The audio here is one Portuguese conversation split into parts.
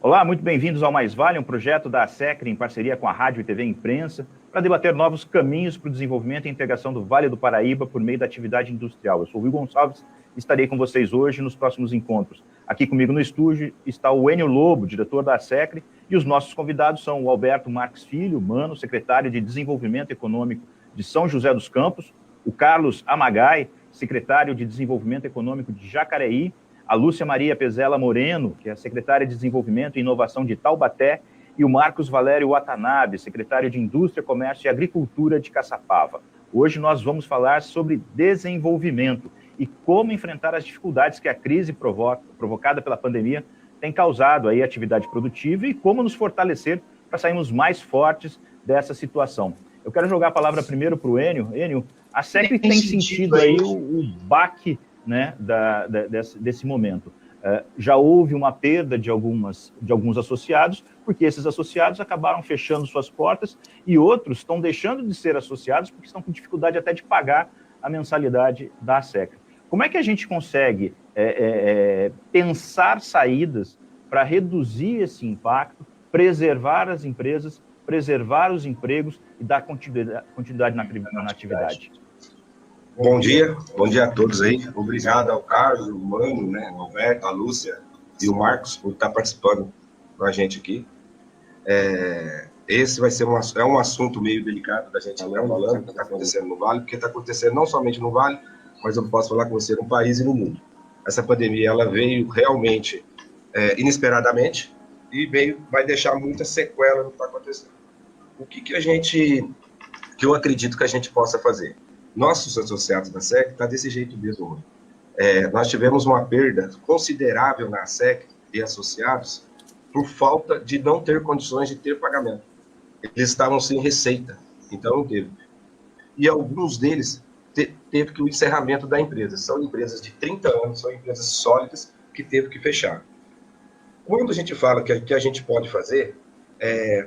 Olá, muito bem-vindos ao Mais Vale, um projeto da ASECR em parceria com a Rádio e TV Imprensa, para debater novos caminhos para o desenvolvimento e integração do Vale do Paraíba por meio da atividade industrial. Eu sou o Rui Gonçalves e estarei com vocês hoje nos próximos encontros. Aqui comigo no estúdio está o Enio Lobo, diretor da ASECR, e os nossos convidados são o Alberto Marques Filho, Mano, secretário de Desenvolvimento Econômico de São José dos Campos, o Carlos Amagai, secretário de Desenvolvimento Econômico de Jacareí, a Lúcia Maria Pezela Moreno, que é a secretária de Desenvolvimento e Inovação de Taubaté, e o Marcos Valério Watanabe, secretário de Indústria, Comércio e Agricultura de Caçapava. Hoje nós vamos falar sobre desenvolvimento e como enfrentar as dificuldades que a crise provocada pela pandemia tem causado aí à atividade produtiva e como nos fortalecer para sairmos mais fortes dessa situação. Eu quero jogar a palavra primeiro para o Enio. Enio, a ASECR tem sentido aí o baque, né, desse momento. Já houve uma perda de alguns associados, porque esses associados acabaram fechando suas portas e outros estão deixando de ser associados porque estão com dificuldade até de pagar a mensalidade da ASECR. Como é que a gente consegue pensar saídas para reduzir esse impacto, preservar as empresas, preservar os empregos e dar continuidade na atividade? Bom dia a todos aí. Obrigado ao Carlos, ao Mano, né, ao Alberto, à Lúcia e o Marcos por estar participando com a gente aqui. Esse vai ser um assunto meio delicado da gente estar falando, que está acontecendo no Vale, porque está acontecendo não somente no Vale, mas eu posso falar com você no país e no mundo. Essa pandemia ela veio realmente inesperadamente e vai deixar muita sequela no que está acontecendo. O que eu acredito que a gente possa fazer? Nossos associados da ASECR está desse jeito mesmo. Nós tivemos uma perda considerável na ASECR de associados por falta de não ter condições de ter pagamento. Eles estavam sem receita, então não teve. E alguns deles teve que o encerramento da empresa. São empresas de 30 anos, são empresas sólidas que teve que fechar. Quando a gente fala que a gente pode fazer,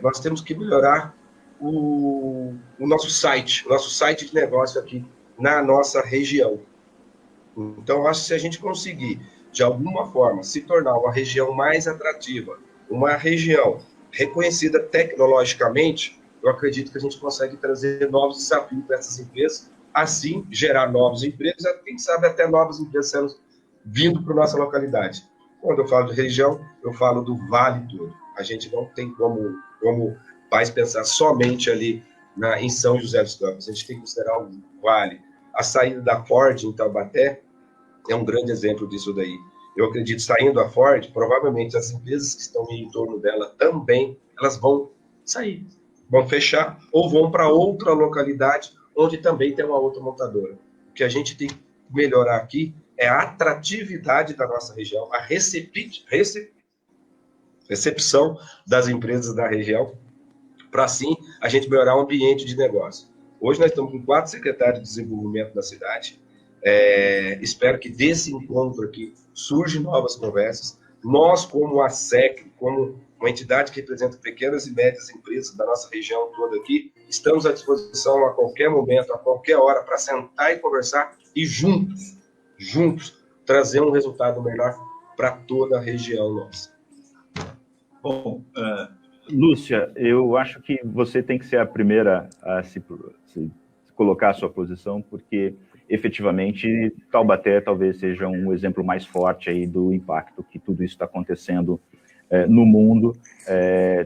nós temos que melhorar o nosso site de negócio aqui na nossa região. Então, acho que se a gente conseguir, de alguma forma, se tornar uma região mais atrativa, uma região reconhecida tecnologicamente, eu acredito que a gente consegue trazer novos desafios para essas empresas, assim gerar novos empregos, quem sabe até novas empresas sendo vindo para a nossa localidade. Quando eu falo de região, eu falo do Vale todo. A gente não tem como faz pensar somente ali em São José dos Campos. A gente tem que considerar o Vale. A saída da Ford em Taubaté é um grande exemplo disso daí. Eu acredito, saindo a Ford, provavelmente as empresas que estão em torno dela também, elas vão sair, vão fechar ou vão para outra localidade onde também tem uma outra montadora. O que a gente tem que melhorar aqui é a atratividade da nossa região, a recepção das empresas da região, para assim a gente melhorar o ambiente de negócio. Hoje nós estamos com 4 secretários de desenvolvimento da cidade. Espero que desse encontro aqui surjam novas conversas. Nós, como a ASECR, como uma entidade que representa pequenas e médias empresas da nossa região toda aqui, estamos à disposição a qualquer momento, a qualquer hora, para sentar e conversar e juntos, trazer um resultado melhor para toda a região nossa. Bom, Lúcia, eu acho que você tem que ser a primeira a se colocar a sua posição, porque efetivamente Taubaté talvez seja um exemplo mais forte aí do impacto que tudo isso está acontecendo no mundo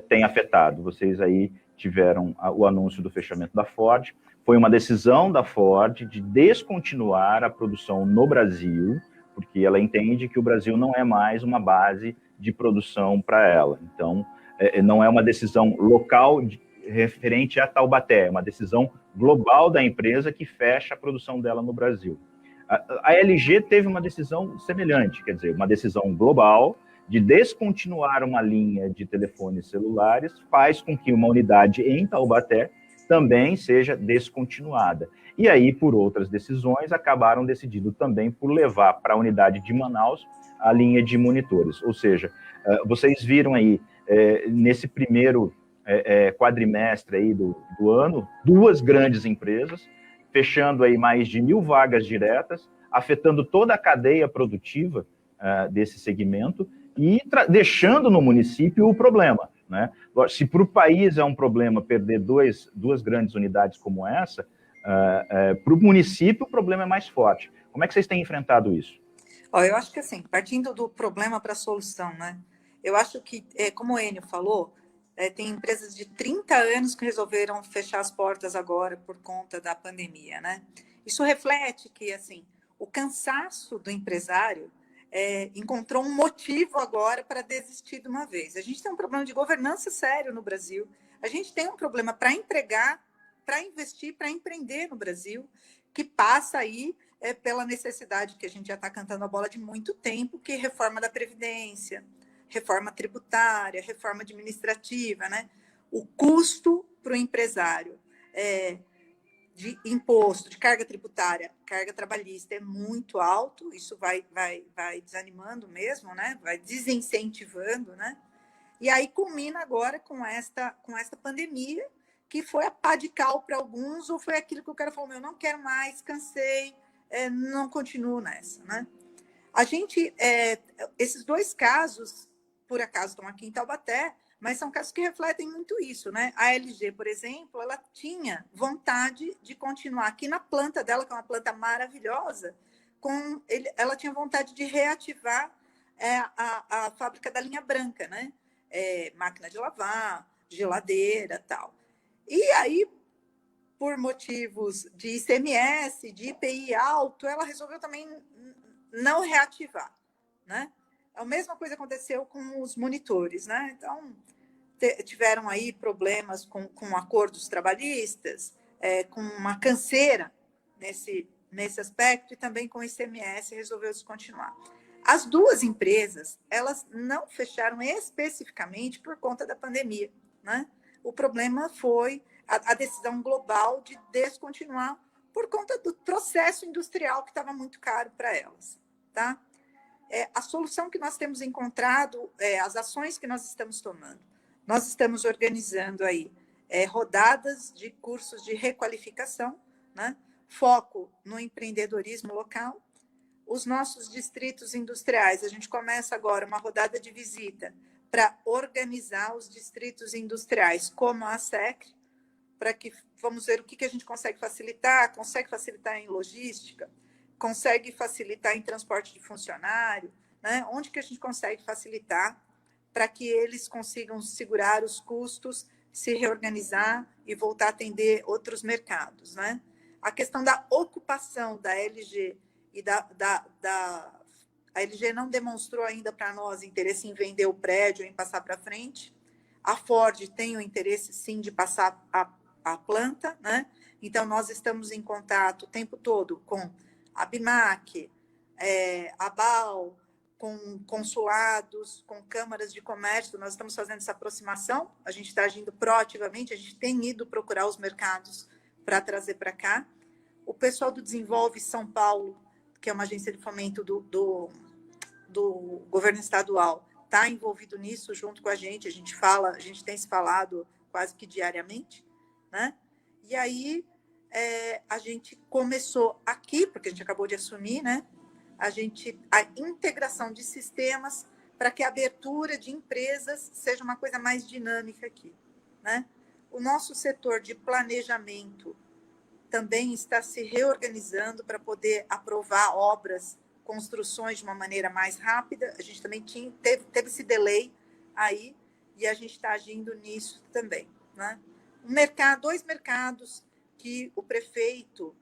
tem afetado. Vocês aí tiveram o anúncio do fechamento da Ford, foi uma decisão da Ford de descontinuar a produção no Brasil, porque ela entende que o Brasil não é mais uma base de produção para ela. Então, não é uma decisão local referente a Taubaté, é uma decisão global da empresa que fecha a produção dela no Brasil. A LG teve uma decisão semelhante, quer dizer, uma decisão global de descontinuar uma linha de telefones celulares faz com que uma unidade em Taubaté também seja descontinuada. E aí, por outras decisões, acabaram decidindo também por levar para a unidade de Manaus a linha de monitores. Ou seja, vocês viram aí, nesse primeiro quadrimestre aí do ano, 2 grandes empresas, fechando aí mais de 1.000 vagas diretas, afetando toda a cadeia produtiva desse segmento, e deixando no município o problema, né? Se para o país é um problema perder duas grandes unidades como essa, para o município o problema é mais forte. Como é que vocês têm enfrentado isso? Eu acho que assim, partindo do problema para a solução, né? Eu acho que, como o Enio falou, tem empresas de 30 anos que resolveram fechar as portas agora por conta da pandemia, né? Isso reflete que, assim, o cansaço do empresário encontrou um motivo agora para desistir de uma vez. A gente tem um problema de governança sério no Brasil, a gente tem um problema para empregar, para investir, para empreender no Brasil, que passa aí pela necessidade que a gente já está cantando a bola de muito tempo, que é reforma da Previdência, reforma tributária, reforma administrativa, né? O custo para o empresário de imposto, de carga tributária, carga trabalhista é muito alto, isso vai desanimando mesmo, né? Vai desincentivando, né? E aí culmina agora com esta pandemia, que foi a pá de cal para alguns, ou foi aquilo que o cara falou, eu não quero mais, cansei, não continuo nessa, né? A gente, esses dois casos, por acaso, estão aqui em Taubaté, mas são casos que refletem muito isso, né? A LG, por exemplo, ela tinha vontade de continuar aqui na planta dela, que é uma planta maravilhosa, ela tinha vontade de reativar a fábrica da linha branca, né? Máquina de lavar, geladeira, tal. E aí, por motivos de ICMS, de IPI alto, ela resolveu também não reativar, né? A mesma coisa aconteceu com os monitores, né? Então, tiveram aí problemas com acordos trabalhistas, com uma canseira nesse aspecto, e também com o ICMS resolveu descontinuar. As duas empresas, elas não fecharam especificamente por conta da pandemia, né? O problema foi a decisão global de descontinuar por conta do processo industrial que estava muito caro para elas, tá? A solução que nós temos encontrado, as ações que nós estamos tomando, nós estamos organizando aí rodadas de cursos de requalificação, né? Foco no empreendedorismo local. Os nossos distritos industriais, a gente começa agora uma rodada de visita para organizar os distritos industriais como a SECR, para que vamos ver o que a gente consegue facilitar em logística, consegue facilitar em transporte de funcionário, né? Onde que a gente consegue facilitar para que eles consigam segurar os custos, se reorganizar e voltar a atender outros mercados, né? A questão da ocupação da LG e a LG não demonstrou ainda para nós interesse em vender o prédio, em passar para frente. A Ford tem o interesse, sim, de passar a planta, né? Então, nós estamos em contato o tempo todo com a BIMAC, a BAL, com consulados, com câmaras de comércio. Nós estamos fazendo essa aproximação, a gente está agindo proativamente, a gente tem ido procurar os mercados para trazer para cá. O pessoal do Desenvolve São Paulo, que é uma agência de fomento do governo estadual, está envolvido nisso junto com a gente tem se falado quase que diariamente, né? E aí a gente começou aqui, porque a gente acabou de assumir, né? A integração de sistemas para que a abertura de empresas seja uma coisa mais dinâmica aqui, né? O nosso setor de planejamento também está se reorganizando para poder aprovar obras, construções de uma maneira mais rápida. A gente também teve esse delay aí, e a gente está agindo nisso também, né? Dois mercados que o prefeito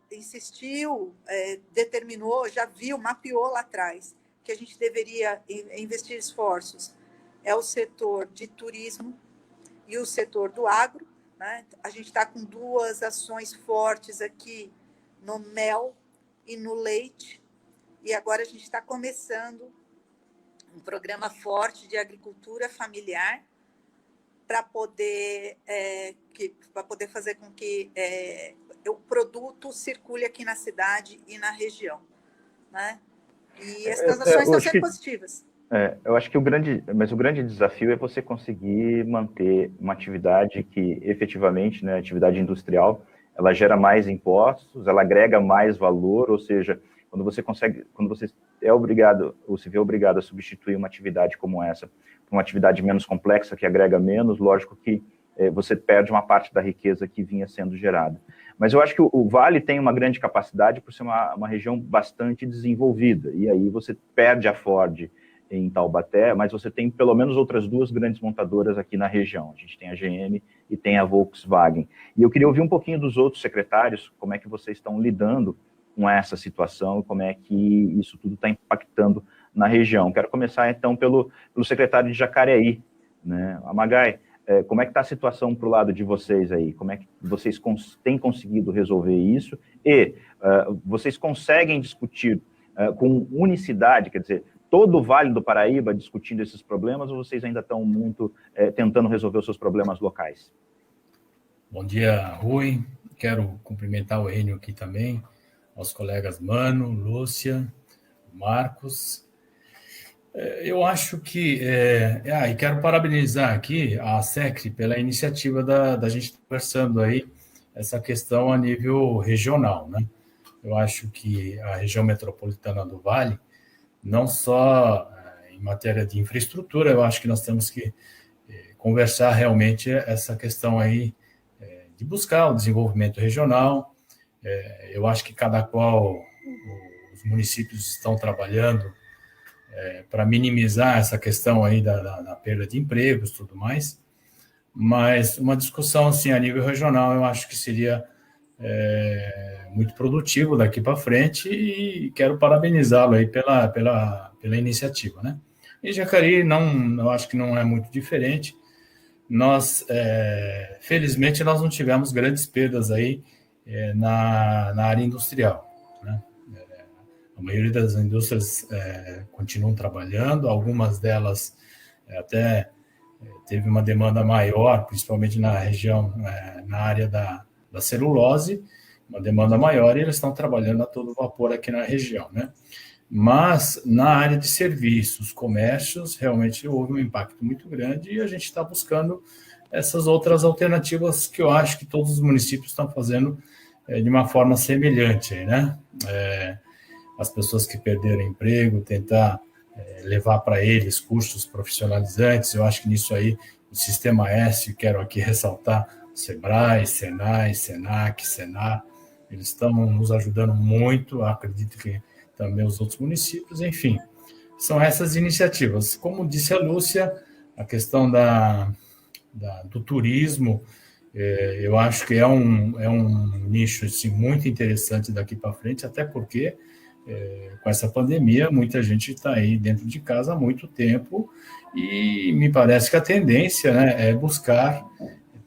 insistiu, determinou, já viu, mapeou lá atrás, que a gente deveria investir esforços, é o setor de turismo e o setor do agro, né? A gente está com duas ações fortes aqui no mel e no leite, e agora a gente está começando um programa forte de agricultura familiar para poder fazer com que o produto circule aqui na cidade e na região, né? E essas ações estão sendo positivas. Eu acho que o grande desafio é você conseguir manter uma atividade que, efetivamente, né, atividade industrial, ela gera mais impostos, ela agrega mais valor, ou seja, quando você é obrigado, ou se vê obrigado a substituir uma atividade como essa por uma atividade menos complexa, que agrega menos, lógico que você perde uma parte da riqueza que vinha sendo gerada. Mas eu acho que o Vale tem uma grande capacidade por ser uma região bastante desenvolvida, e aí você perde a Ford em Taubaté, mas você tem pelo menos outras duas grandes montadoras aqui na região. A gente tem a GM e tem a Volkswagen. E eu queria ouvir um pouquinho dos outros secretários, como é que vocês estão lidando com essa situação e como é que isso tudo está impactando na região. Quero começar, então, pelo secretário de Jacareí, né? Amagai, como é que está a situação para o lado de vocês aí? Como é que vocês têm conseguido resolver isso? E vocês conseguem discutir com unicidade, quer dizer, todo o Vale do Paraíba discutindo esses problemas, ou vocês ainda estão muito tentando resolver os seus problemas locais? Bom dia, Rui. Quero cumprimentar o Enio aqui também, aos colegas Mano, Lúcia, Marcos. Eu acho que... e quero parabenizar aqui a SECRI pela iniciativa da gente conversando aí essa questão a nível regional, né? Eu acho que a região metropolitana do Vale, não só em matéria de infraestrutura, eu acho que nós temos que conversar realmente essa questão aí de buscar o desenvolvimento regional. Eu acho que cada qual os municípios estão trabalhando para minimizar essa questão aí da perda de empregos e tudo mais, mas uma discussão assim a nível regional eu acho que seria muito produtivo daqui para frente e quero parabenizá-lo aí pela iniciativa, né? E Jacareí, eu acho que não é muito diferente. Nós, felizmente, nós não tivemos grandes perdas aí na área industrial, né? A maioria das indústrias continuam trabalhando, algumas delas até teve uma demanda maior, principalmente na região, na área da celulose, uma demanda maior, e eles estão trabalhando a todo vapor aqui na região, né? Mas na área de serviços, comércios, realmente houve um impacto muito grande e a gente está buscando essas outras alternativas que eu acho que todos os municípios estão fazendo de uma forma semelhante, né? As pessoas que perderam emprego, tentar levar para eles cursos profissionalizantes. Eu acho que nisso aí o Sistema S, quero aqui ressaltar, SEBRAE, SENAI, SENAC, SENAR, eles estão nos ajudando muito, acredito que também os outros municípios, enfim, são essas iniciativas. Como disse a Lúcia, a questão do turismo, eu acho que é um nicho assim, muito interessante daqui para frente, até porque com essa pandemia, muita gente está aí dentro de casa há muito tempo e me parece que a tendência, né, é buscar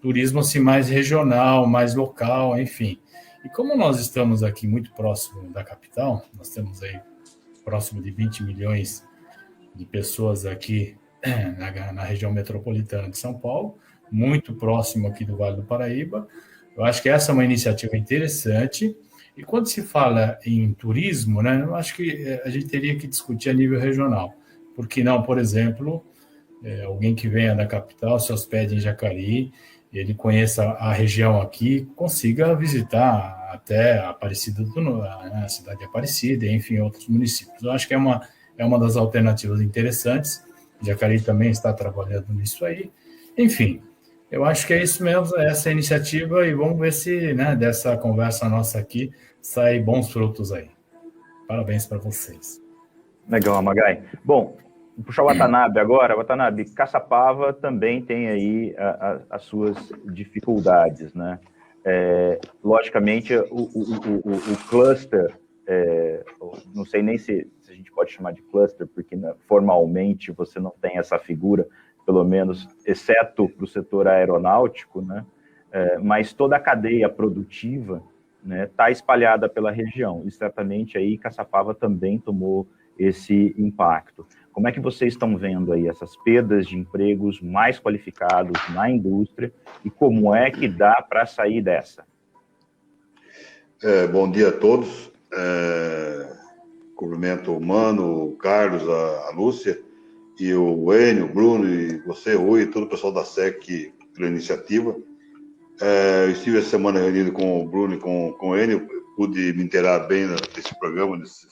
turismo assim, mais regional, mais local, enfim. E como nós estamos aqui muito próximo da capital, nós temos aí próximo de 20 milhões de pessoas aqui na região metropolitana de São Paulo, muito próximo aqui do Vale do Paraíba, eu acho que essa é uma iniciativa interessante. E quando se fala em turismo, né, eu acho que a gente teria que discutir a nível regional. Por que não, por exemplo, alguém que venha da capital, se hospede em Jacareí, ele conheça a região aqui, consiga visitar até a a cidade de Aparecida, enfim, outros municípios. Eu acho que é uma das alternativas interessantes. Jacareí também está trabalhando nisso aí. Enfim, eu acho que é isso mesmo, essa iniciativa, e vamos ver se, né, dessa conversa nossa aqui sai bons frutos aí. Parabéns para vocês. Legal, Amagai. Bom, vou puxar o Watanabe agora. Watanabe, Caçapava também tem aí as suas dificuldades, né? Logicamente, o cluster, não sei nem se a gente pode chamar de cluster, porque formalmente você não tem essa figura, pelo menos, exceto para o setor aeronáutico, né? Mas toda a cadeia produtiva, né, está espalhada pela região, e certamente aí Caçapava também tomou esse impacto. Como é que vocês estão vendo aí essas perdas de empregos mais qualificados na indústria e como é que dá para sair dessa? Bom dia a todos. Cumprimento o Mano, o Carlos, a Lúcia, e o Enio, o Bruno, e você, Rui, e todo o pessoal da SEC pela iniciativa. Eu estive essa semana reunido com o Bruno e com o Enio pude me inteirar bem desse programa, desse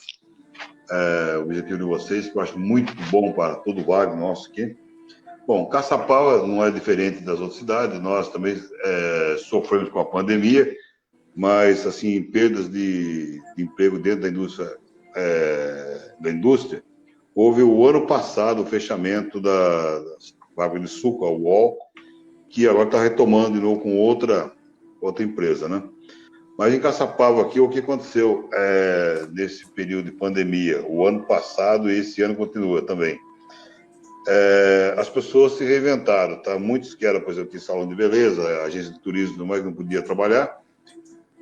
objetivo de vocês, que eu acho muito bom para todo o vale nosso aqui. Bom, Caçapava não é diferente das outras cidades, nós também sofremos com a pandemia, mas, assim, perdas de emprego dentro da indústria, houve o ano passado o fechamento da fábrica de suco, a UOL, que agora está retomando de novo com outra empresa, né? Mas em Caçapava aqui, o que aconteceu nesse período de pandemia, o ano passado e esse ano continua também. As pessoas se reinventaram, tá? Muitos que eram, por exemplo, salão de beleza, agência de turismo, mas não podia trabalhar,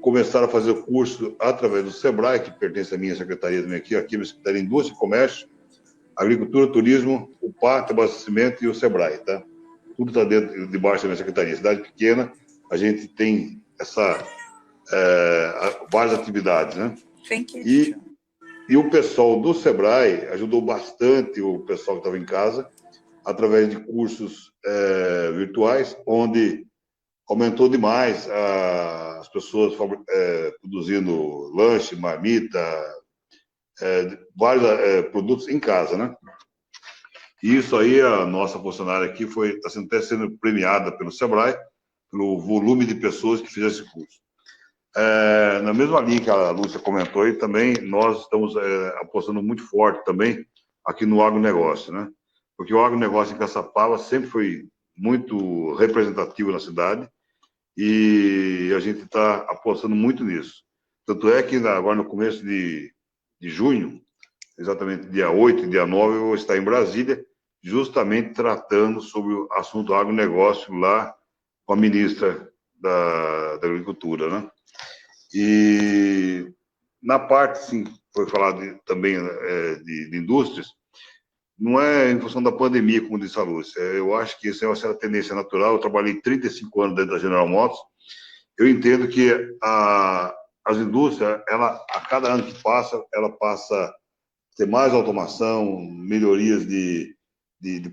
começaram a fazer o curso através do SEBRAE, que pertence à minha secretaria também aqui, a Secretaria de Indústria e Comércio, Agricultura, Turismo, o PAT, Abastecimento e o SEBRAE, tá? Tudo está debaixo da minha secretaria. Cidade pequena, a gente tem várias atividades, né? E o pessoal do SEBRAE ajudou bastante o pessoal que estava em casa, através de cursos virtuais, onde aumentou demais as pessoas produzindo lanche, marmita, vários produtos em casa, né? E isso aí, a nossa funcionária aqui está até sendo premiada pelo SEBRAE, pelo volume de pessoas que fizeram esse curso. Na mesma linha que a Lúcia comentou aí, também nós estamos apostando muito forte também aqui no agronegócio, né? Porque o agronegócio em Caçapava sempre foi muito representativo na cidade e a gente está apostando muito nisso. Tanto é que agora no começo de junho, exatamente dia 8 e dia 9, eu vou estar em Brasília, justamente tratando sobre o assunto agronegócio lá com a ministra da Agricultura, né? E na parte, sim, foi falado também de indústrias, não é em função da pandemia, como disse a Lúcia. Eu acho que isso é uma certa tendência natural. Eu trabalhei 35 anos dentro da General Motors. Eu entendo que as indústrias, a cada ano que passa, ela passa a ter mais automação, melhorias de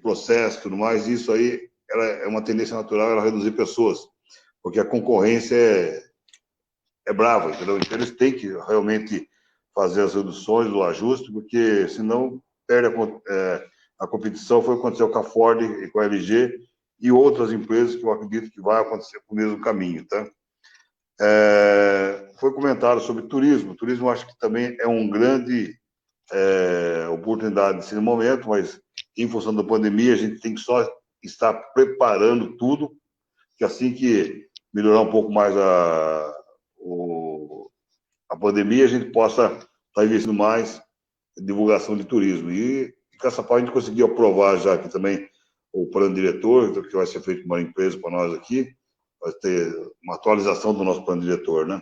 processo e tudo mais. Isso aí é uma tendência natural, ela reduzir pessoas, porque a concorrência é brava, entendeu? Então, eles têm que realmente fazer as reduções, o ajuste, porque senão perde a competição. Foi o que aconteceu com a Ford e com a LG e outras empresas que eu acredito que vai acontecer com o mesmo caminho, tá? Foi comentado sobre turismo. O turismo, acho que também é uma grande oportunidade nesse momento, mas em função da pandemia, a gente tem que só estar preparando tudo, que assim que melhorar um pouco mais a pandemia, a gente possa estar investindo mais em divulgação de turismo. E em Caçapava a gente conseguiu aprovar já aqui também o plano diretor, que vai ser feito por uma empresa para nós aqui, vai ter uma atualização do nosso plano diretor, né?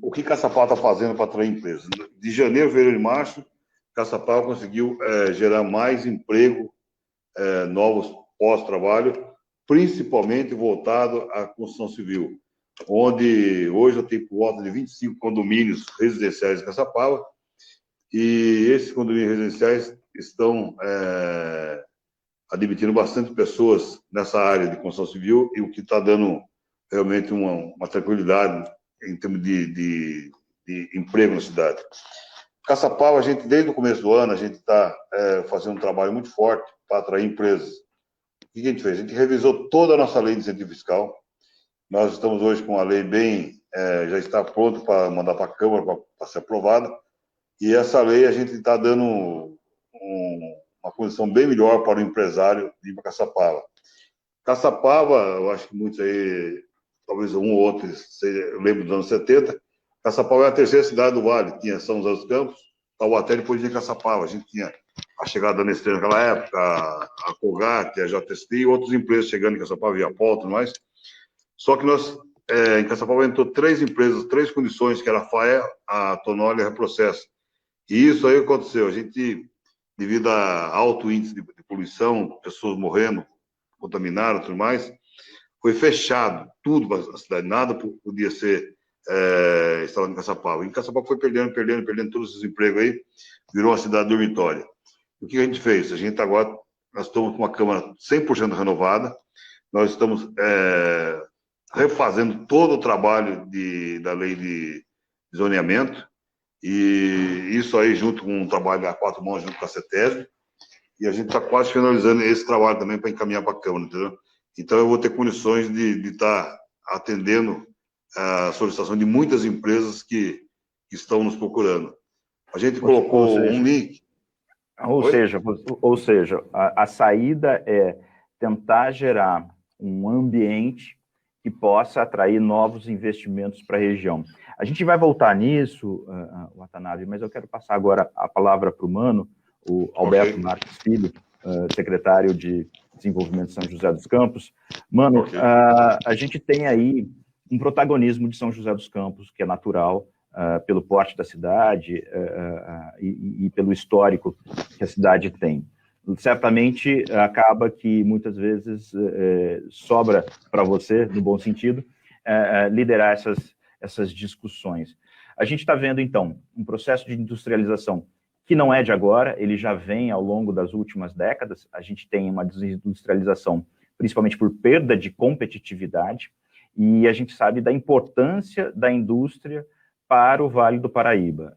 O que Caçapava está fazendo para atrair empresas? De janeiro, fevereiro e março, Caçapava conseguiu gerar mais emprego, novos pós-trabalho, principalmente voltado à construção civil, onde hoje eu tenho por volta de 25 condomínios residenciais em Caçapava, e esses condomínios residenciais estão admitindo bastante pessoas nessa área de construção civil, e o que está dando realmente uma tranquilidade em termos de emprego na cidade. Caçapava, a gente, desde o começo do ano, a gente está fazendo um trabalho muito forte para atrair empresas. O que a gente fez? A gente revisou toda a nossa lei de incentivo fiscal. Nós estamos hoje com a lei já está pronta para mandar para a Câmara para ser aprovada. E essa lei a gente está dando uma condição bem melhor para o empresário vir para Caçapava. Caçapava, eu acho que muitos aí, talvez um ou outro, lembram dos anos 70, Caçapava é a terceira cidade do Vale. Tinha São José dos Campos, Taubaté, depois de Caçapava. A gente tinha a chegada da Nestlé naquela época, a Colgate, a JST e outras empresas chegando em Caçapava, via Pol e tudo mais. Só que nós, em Caçapava, entrou 3 empresas, 3 condições, que era a FAE, a Tonoli e a Reprocesso. E isso aí aconteceu. A gente, devido a alto índice de poluição, pessoas morrendo, contaminaram e tudo mais, foi fechado tudo a cidade, nada podia ser instalado em Caçapava. Em Caçapava foi perdendo todos esses empregos aí, virou uma cidade dormitória. O que a gente fez? A gente agora, nós estamos com uma Câmara 100% renovada, nós estamos refazendo todo o trabalho da lei de zoneamento, e isso aí junto com um trabalho a 4 mãos junto com a CETESB, e a gente está quase finalizando esse trabalho também para encaminhar para a Câmara, entendeu? Então eu vou ter condições de estar atendendo a solicitação de muitas empresas que estão nos procurando. A gente colocou um link. Ou seja, a saída é tentar gerar um ambiente que possa atrair novos investimentos para a região. A gente vai voltar nisso, Watanabe, mas eu quero passar agora a palavra para o Mano, o Alberto Marques Filho, secretário de Desenvolvimento de São José dos Campos. Mano, a gente tem aí um protagonismo de São José dos Campos, que é natural, pelo porte da cidade e pelo histórico que a cidade tem. Certamente acaba que muitas vezes sobra para você, no bom sentido, liderar essas discussões. A gente está vendo, então, um processo de industrialização que não é de agora, ele já vem ao longo das últimas décadas. A gente tem uma desindustrialização, principalmente por perda de competitividade, e a gente sabe da importância da indústria para o Vale do Paraíba.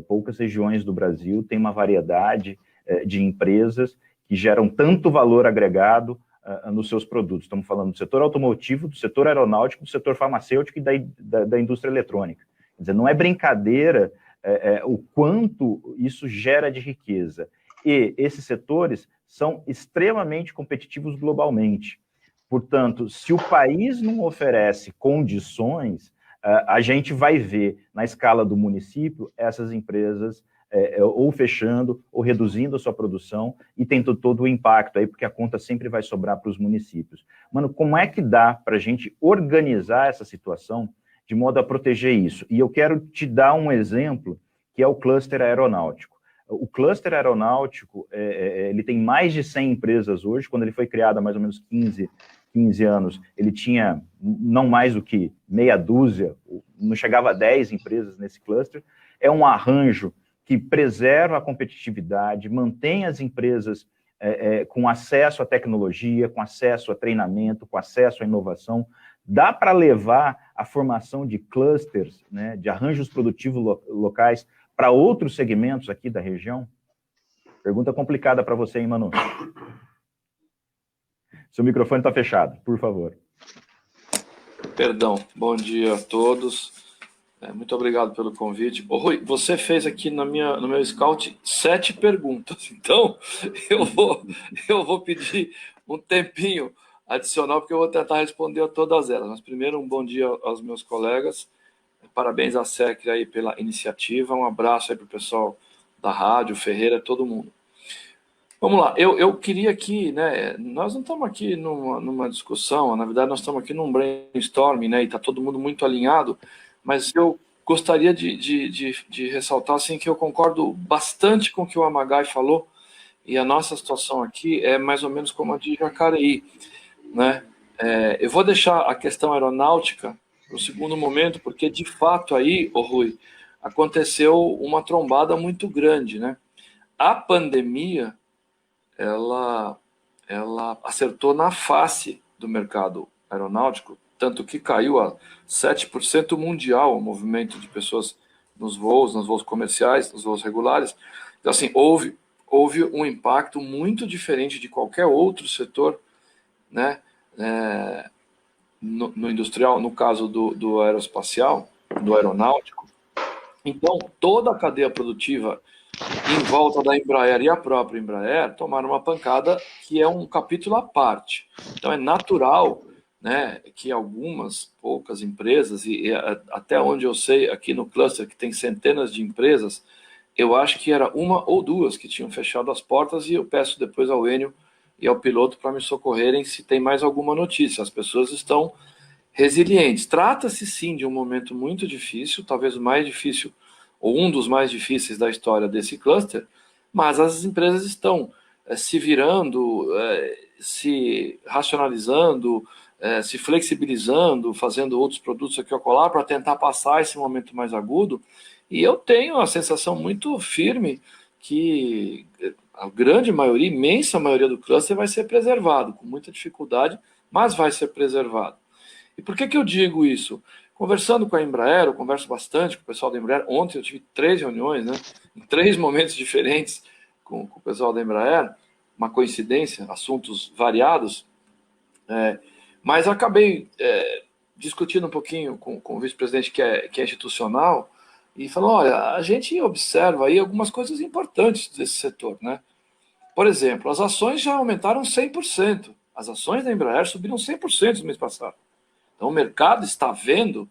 Poucas regiões do Brasil têm uma variedade de empresas que geram tanto valor agregado nos seus produtos. Estamos falando do setor automotivo, do setor aeronáutico, do setor farmacêutico e da indústria eletrônica. Quer dizer, não é brincadeira o quanto isso gera de riqueza. E esses setores são extremamente competitivos globalmente. Portanto, se o país não oferece condições, a gente vai ver, na escala do município, essas empresas ou fechando, ou reduzindo a sua produção, e tendo todo o impacto aí, porque a conta sempre vai sobrar para os municípios. Mano, como é que dá para a gente organizar essa situação de modo a proteger isso? E eu quero te dar um exemplo, que é o cluster aeronáutico. O cluster aeronáutico, ele tem mais de 100 empresas hoje. Quando ele foi criado há mais ou menos 15 anos, ele tinha não mais do que meia dúzia, não chegava a 10 empresas nesse cluster. É um arranjo que preserva a competitividade, mantém as empresas com acesso à tecnologia, com acesso a treinamento, com acesso à inovação. Dá para levar a formação de clusters, né, de arranjos produtivos locais para outros segmentos aqui da região? Pergunta complicada para você, hein, Manu? Seu microfone está fechado, por favor. Perdão, bom dia a todos. Muito obrigado pelo convite. Ô, Rui, você fez aqui no meu Scout 7 perguntas, então eu vou pedir um tempinho adicional, porque eu vou tentar responder a todas elas. Mas primeiro, um bom dia aos meus colegas. Parabéns à SECRE aí pela iniciativa. Um abraço aí para o pessoal da rádio, Ferreira, todo mundo. Vamos lá, eu queria aqui, né, nós não estamos aqui numa discussão, na verdade nós estamos aqui num brainstorming, né, e está todo mundo muito alinhado, mas eu gostaria de ressaltar, assim, que eu concordo bastante com o que o Amagai falou, e a nossa situação aqui é mais ou menos como a de Jacareí, né. Eu vou deixar a questão aeronáutica para o segundo momento, porque de fato aí, ô Rui, aconteceu uma trombada muito grande, né. A pandemia, ela acertou na face do mercado aeronáutico, tanto que caiu a 7% mundial o movimento de pessoas nos voos comerciais, nos voos regulares. Então, assim, houve um impacto muito diferente de qualquer outro setor, né, no industrial, no caso do aeroespacial, do aeronáutico. Então, toda a cadeia produtiva em volta da Embraer e a própria Embraer tomaram uma pancada que é um capítulo à parte. Então é natural, né, que poucas empresas, e até onde eu sei, aqui no cluster, que tem centenas de empresas, eu acho que era uma ou duas que tinham fechado as portas, e eu peço depois ao Enio e ao piloto para me socorrerem se tem mais alguma notícia. As pessoas estão resilientes. Trata-se sim de um momento muito difícil, talvez o mais difícil, ou um dos mais difíceis da história desse cluster, mas as empresas estão se virando, se racionalizando, se flexibilizando, fazendo outros produtos aqui ou acolá para tentar passar esse momento mais agudo, e eu tenho a sensação muito firme que a grande maioria, imensa maioria do cluster vai ser preservado, com muita dificuldade, mas vai ser preservado. E por que eu digo isso? Conversando com a Embraer, eu converso bastante com o pessoal da Embraer. Ontem eu tive 3 reuniões, né, em 3 momentos diferentes com o pessoal da Embraer, uma coincidência, assuntos variados, mas acabei discutindo um pouquinho com o vice-presidente que é institucional, e falou, olha, a gente observa aí algumas coisas importantes desse setor, né? Por exemplo, as ações já aumentaram 100%. As ações da Embraer subiram 100% no mês passado. Então, o mercado está vendo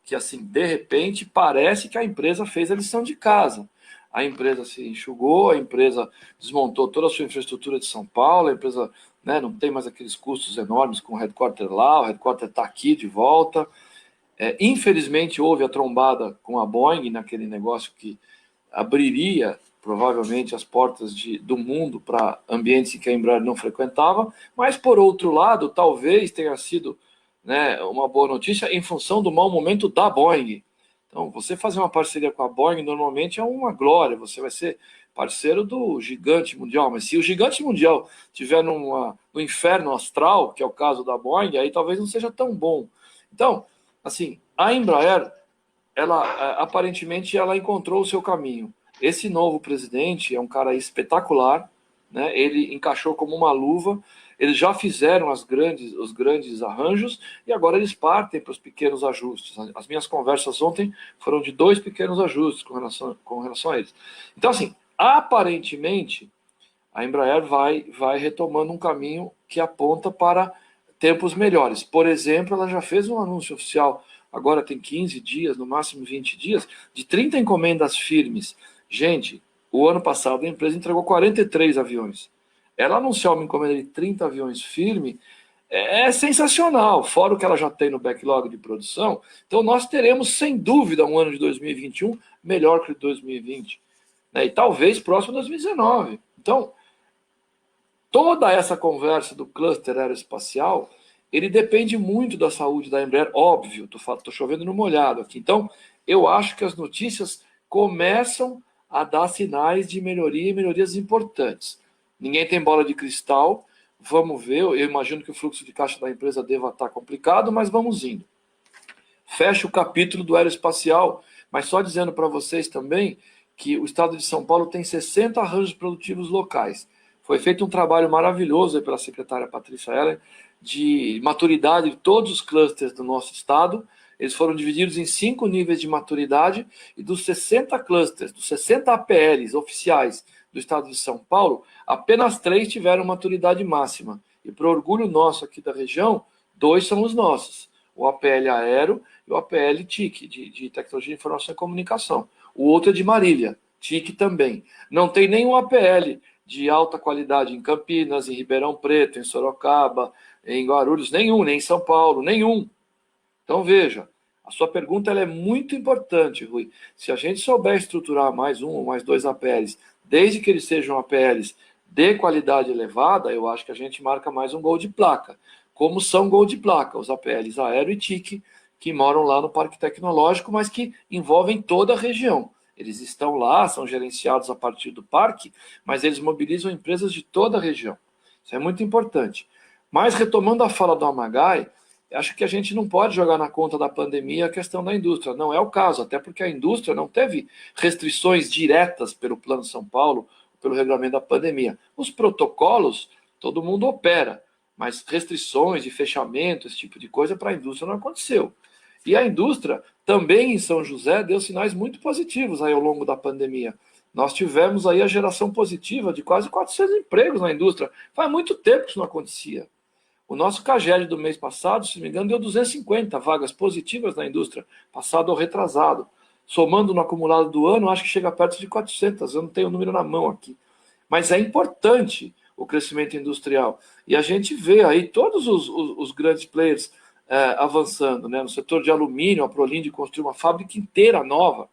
que, assim, de repente, parece que a empresa fez a lição de casa. A empresa se enxugou, a empresa desmontou toda a sua infraestrutura de São Paulo, a empresa, né, não tem mais aqueles custos enormes com o headquarter lá, o headquarter está aqui de volta. Infelizmente, houve a trombada com a Boeing naquele negócio que abriria provavelmente as portas do mundo para ambientes que a Embraer não frequentava, mas, por outro lado, talvez tenha sido, né, uma boa notícia em função do mau momento da Boeing. Então, você fazer uma parceria com a Boeing normalmente é uma glória, você vai ser parceiro do gigante mundial, mas se o gigante mundial estiver no inferno astral, que é o caso da Boeing, aí talvez não seja tão bom. Então, assim, a Embraer, ela aparentemente ela encontrou o seu caminho. Esse novo presidente é um cara espetacular, né? Ele encaixou como uma luva. Eles já fizeram os grandes arranjos e agora eles partem para os pequenos ajustes. As minhas conversas ontem foram de 2 pequenos ajustes com relação a eles. Então, assim, aparentemente, a Embraer vai retomando um caminho que aponta para tempos melhores. Por exemplo, ela já fez um anúncio oficial, agora tem 15 dias, no máximo 20 dias, de 30 encomendas firmes. Gente, o ano passado a empresa entregou 43 aviões. Ela anunciar uma encomenda de 30 aviões firme é sensacional, fora o que ela já tem no backlog de produção. Então nós teremos, sem dúvida, um ano de 2021 melhor que o de 2020. Né? E talvez próximo de 2019. Então, toda essa conversa do cluster aeroespacial, ele depende muito da saúde da Embraer, óbvio, estou chovendo no molhado aqui. Então, eu acho que as notícias começam a dar sinais de melhoria e melhorias importantes. Ninguém tem bola de cristal, vamos ver, eu imagino que o fluxo de caixa da empresa deva estar complicado, mas vamos indo. Fecha o capítulo do aeroespacial, mas só dizendo para vocês também que o estado de São Paulo tem 60 arranjos produtivos locais. Foi feito um trabalho maravilhoso pela secretária Patrícia Heller de maturidade de todos os clusters do nosso estado. Eles foram divididos em 5 níveis de maturidade e dos 60 clusters, dos 60 APLs oficiais do estado de São Paulo, apenas 3 tiveram maturidade máxima. E para orgulho nosso aqui da região, 2 são os nossos. O APL Aero e o APL TIC, de Tecnologia de Informação e Comunicação. O outro é de Marília, TIC também. Não tem nenhum APL de alta qualidade em Campinas, em Ribeirão Preto, em Sorocaba, em Guarulhos, nenhum, nem em São Paulo, nenhum. Então veja, a sua pergunta ela é muito importante, Rui. Se a gente souber estruturar mais 1 ou mais 2 APLs, desde que eles sejam APLs de qualidade elevada, eu acho que a gente marca mais um gol de placa. Como são gol de placa, os APLs Aero e TIC, que moram lá no Parque Tecnológico, mas que envolvem toda a região. Eles estão lá, são gerenciados a partir do parque, mas eles mobilizam empresas de toda a região. Isso é muito importante. Mas, retomando a fala do Amagai, acho que a gente não pode jogar na conta da pandemia a questão da indústria. Não é o caso, até porque a indústria não teve restrições diretas pelo Plano São Paulo, pelo regulamento da pandemia. Os protocolos, todo mundo opera, mas restrições de fechamento, esse tipo de coisa, para a indústria não aconteceu. E a indústria, também em São José, deu sinais muito positivos aí ao longo da pandemia. Nós tivemos aí a geração positiva de quase 400 empregos na indústria. Faz muito tempo que isso não acontecia. O nosso CAGED do mês passado, se não me engano, deu 250 vagas positivas na indústria, passado ou retrasado. Somando no acumulado do ano, acho que chega perto de 400, eu não tenho o número na mão aqui. Mas é importante o crescimento industrial. E a gente vê aí todos os grandes players avançando, né? No setor de alumínio, a Prolinde construiu uma fábrica inteira nova,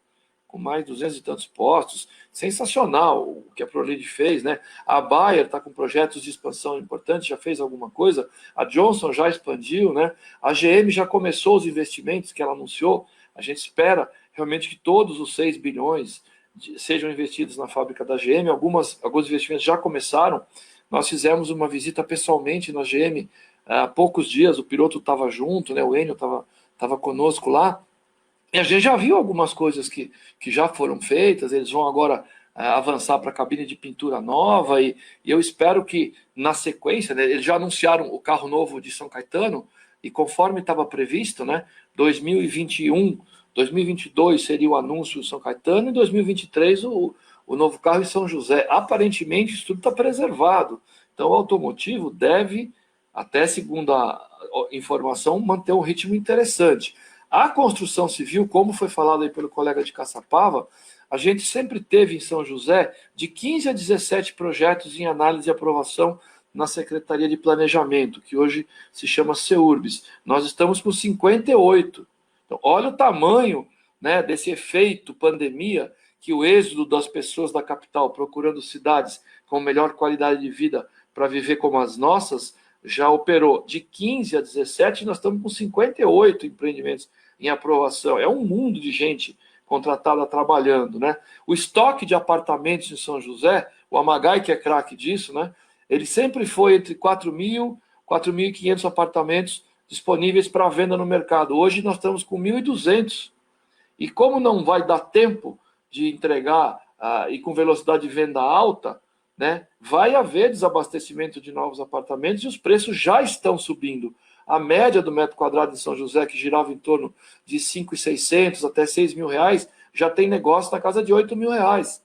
com mais de 200 e tantos postos. Sensacional o que a Prolinde fez, né? A Bayer está com projetos de expansão importantes, já fez alguma coisa. A Johnson já expandiu, né? A GM já começou os investimentos que ela anunciou. A gente espera realmente que todos os 6 bilhões sejam investidos na fábrica da GM. Alguns investimentos já começaram. Nós fizemos uma visita pessoalmente na GM há poucos dias, o piloto estava junto, né, o Enio estava conosco lá, e a gente já viu algumas coisas que já foram feitas, eles vão agora avançar para a cabine de pintura nova, e eu espero que, na sequência, né, eles já anunciaram o carro novo de São Caetano, e conforme estava previsto, né, 2021, 2022 seria o anúncio de São Caetano, e 2023 o novo carro em São José. Aparentemente, isso tudo está preservado. Então, o automotivo deve, até segundo a informação, manter um ritmo interessante. A construção civil, como foi falado aí pelo colega de Caçapava, a gente sempre teve em São José de 15 a 17 projetos em análise e aprovação na Secretaria de Planejamento, que hoje se chama CEURBS. Nós estamos com 58. Então, olha o tamanho, né, desse efeito pandemia, que o êxodo das pessoas da capital procurando cidades com melhor qualidade de vida para viver como as nossas, já operou. De 15 a 17, nós estamos com 58 empreendimentos em aprovação. É um mundo de gente contratada trabalhando, né? O estoque de apartamentos em São José, o Amagai, que é craque disso, né? Ele sempre foi entre 4.000 e 4.500 apartamentos disponíveis para venda no mercado. Hoje nós estamos com 1.200. E como não vai dar tempo de entregar e com velocidade de venda alta, né, vai haver desabastecimento de novos apartamentos e os preços já estão subindo. A média do metro quadrado em São José, que girava em torno de 5.600 até 6.000 reais, já tem negócio na casa de 8.000 reais.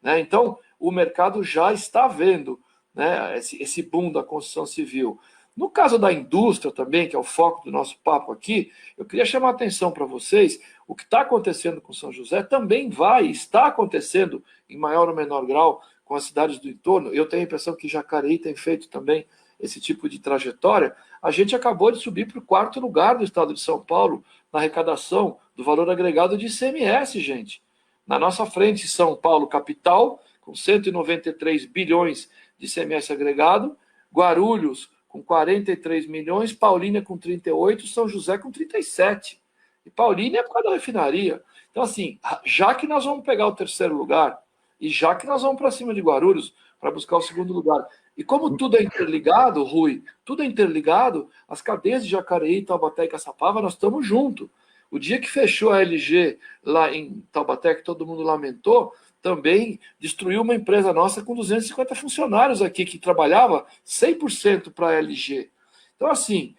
Né? Então, o mercado já está vendo, né, esse boom da construção civil. No caso da indústria também, que é o foco do nosso papo aqui, eu queria chamar a atenção para vocês, o que está acontecendo com São José também está acontecendo em maior ou menor grau com as cidades do entorno. Eu tenho a impressão que Jacareí tem feito também esse tipo de trajetória. A gente acabou de subir para o 4º lugar do estado de São Paulo na arrecadação do valor agregado de ICMS, gente. Na nossa frente, São Paulo, capital, com 193 bilhões de ICMS agregado, Guarulhos, com 43 milhões, Paulínia com 38, São José com 37. E Paulínia é por causa da refinaria. Então, assim, já que nós vamos pegar o 3º lugar, e já que nós vamos para cima de Guarulhos para buscar o 2º lugar, e como tudo é interligado, Rui, tudo é interligado, as cadeias de Jacareí, Taubaté e Caçapava, nós estamos juntos. O dia que fechou a LG lá em Taubaté, que todo mundo lamentou, também destruiu uma empresa nossa com 250 funcionários aqui, que trabalhava 100% para a LG. Então, assim,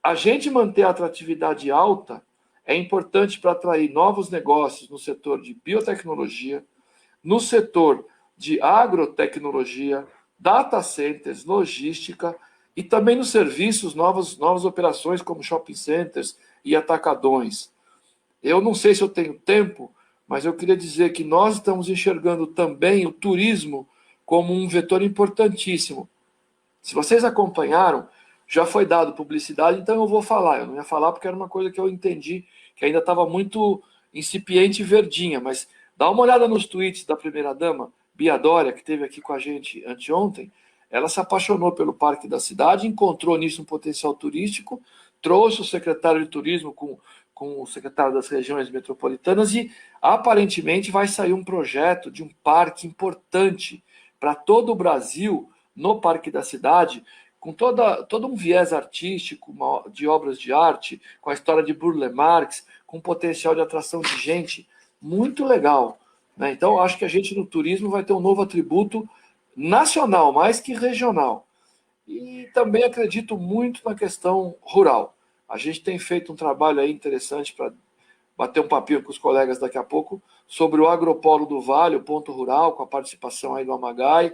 a gente manter a atratividade alta é importante para atrair novos negócios no setor de biotecnologia, no setor de agrotecnologia, data centers, logística e também nos serviços, novas operações como shopping centers e atacadões. Eu não sei se eu tenho tempo, mas eu queria dizer que nós estamos enxergando também o turismo como um vetor importantíssimo. Se vocês acompanharam, já foi dado publicidade, então eu vou falar. Eu não ia falar porque era uma coisa que eu entendi, que ainda estava muito incipiente e verdinha, mas dá uma olhada nos tweets da primeira-dama, Bia Dória, que esteve aqui com a gente anteontem. Ela se apaixonou pelo Parque da Cidade, encontrou nisso um potencial turístico, trouxe o secretário de turismo com o secretário das regiões metropolitanas e, aparentemente, vai sair um projeto de um parque importante para todo o Brasil, no Parque da Cidade, com todo um viés artístico, de obras de arte, com a história de Burle Marx, com potencial de atração de gente, muito legal. Né? Então, acho que a gente no turismo vai ter um novo atributo nacional, mais que regional. E também acredito muito na questão rural. A gente tem feito um trabalho aí interessante para bater um papinho com os colegas daqui a pouco sobre o Agropolo do Vale, o ponto rural, com a participação aí do Amagai,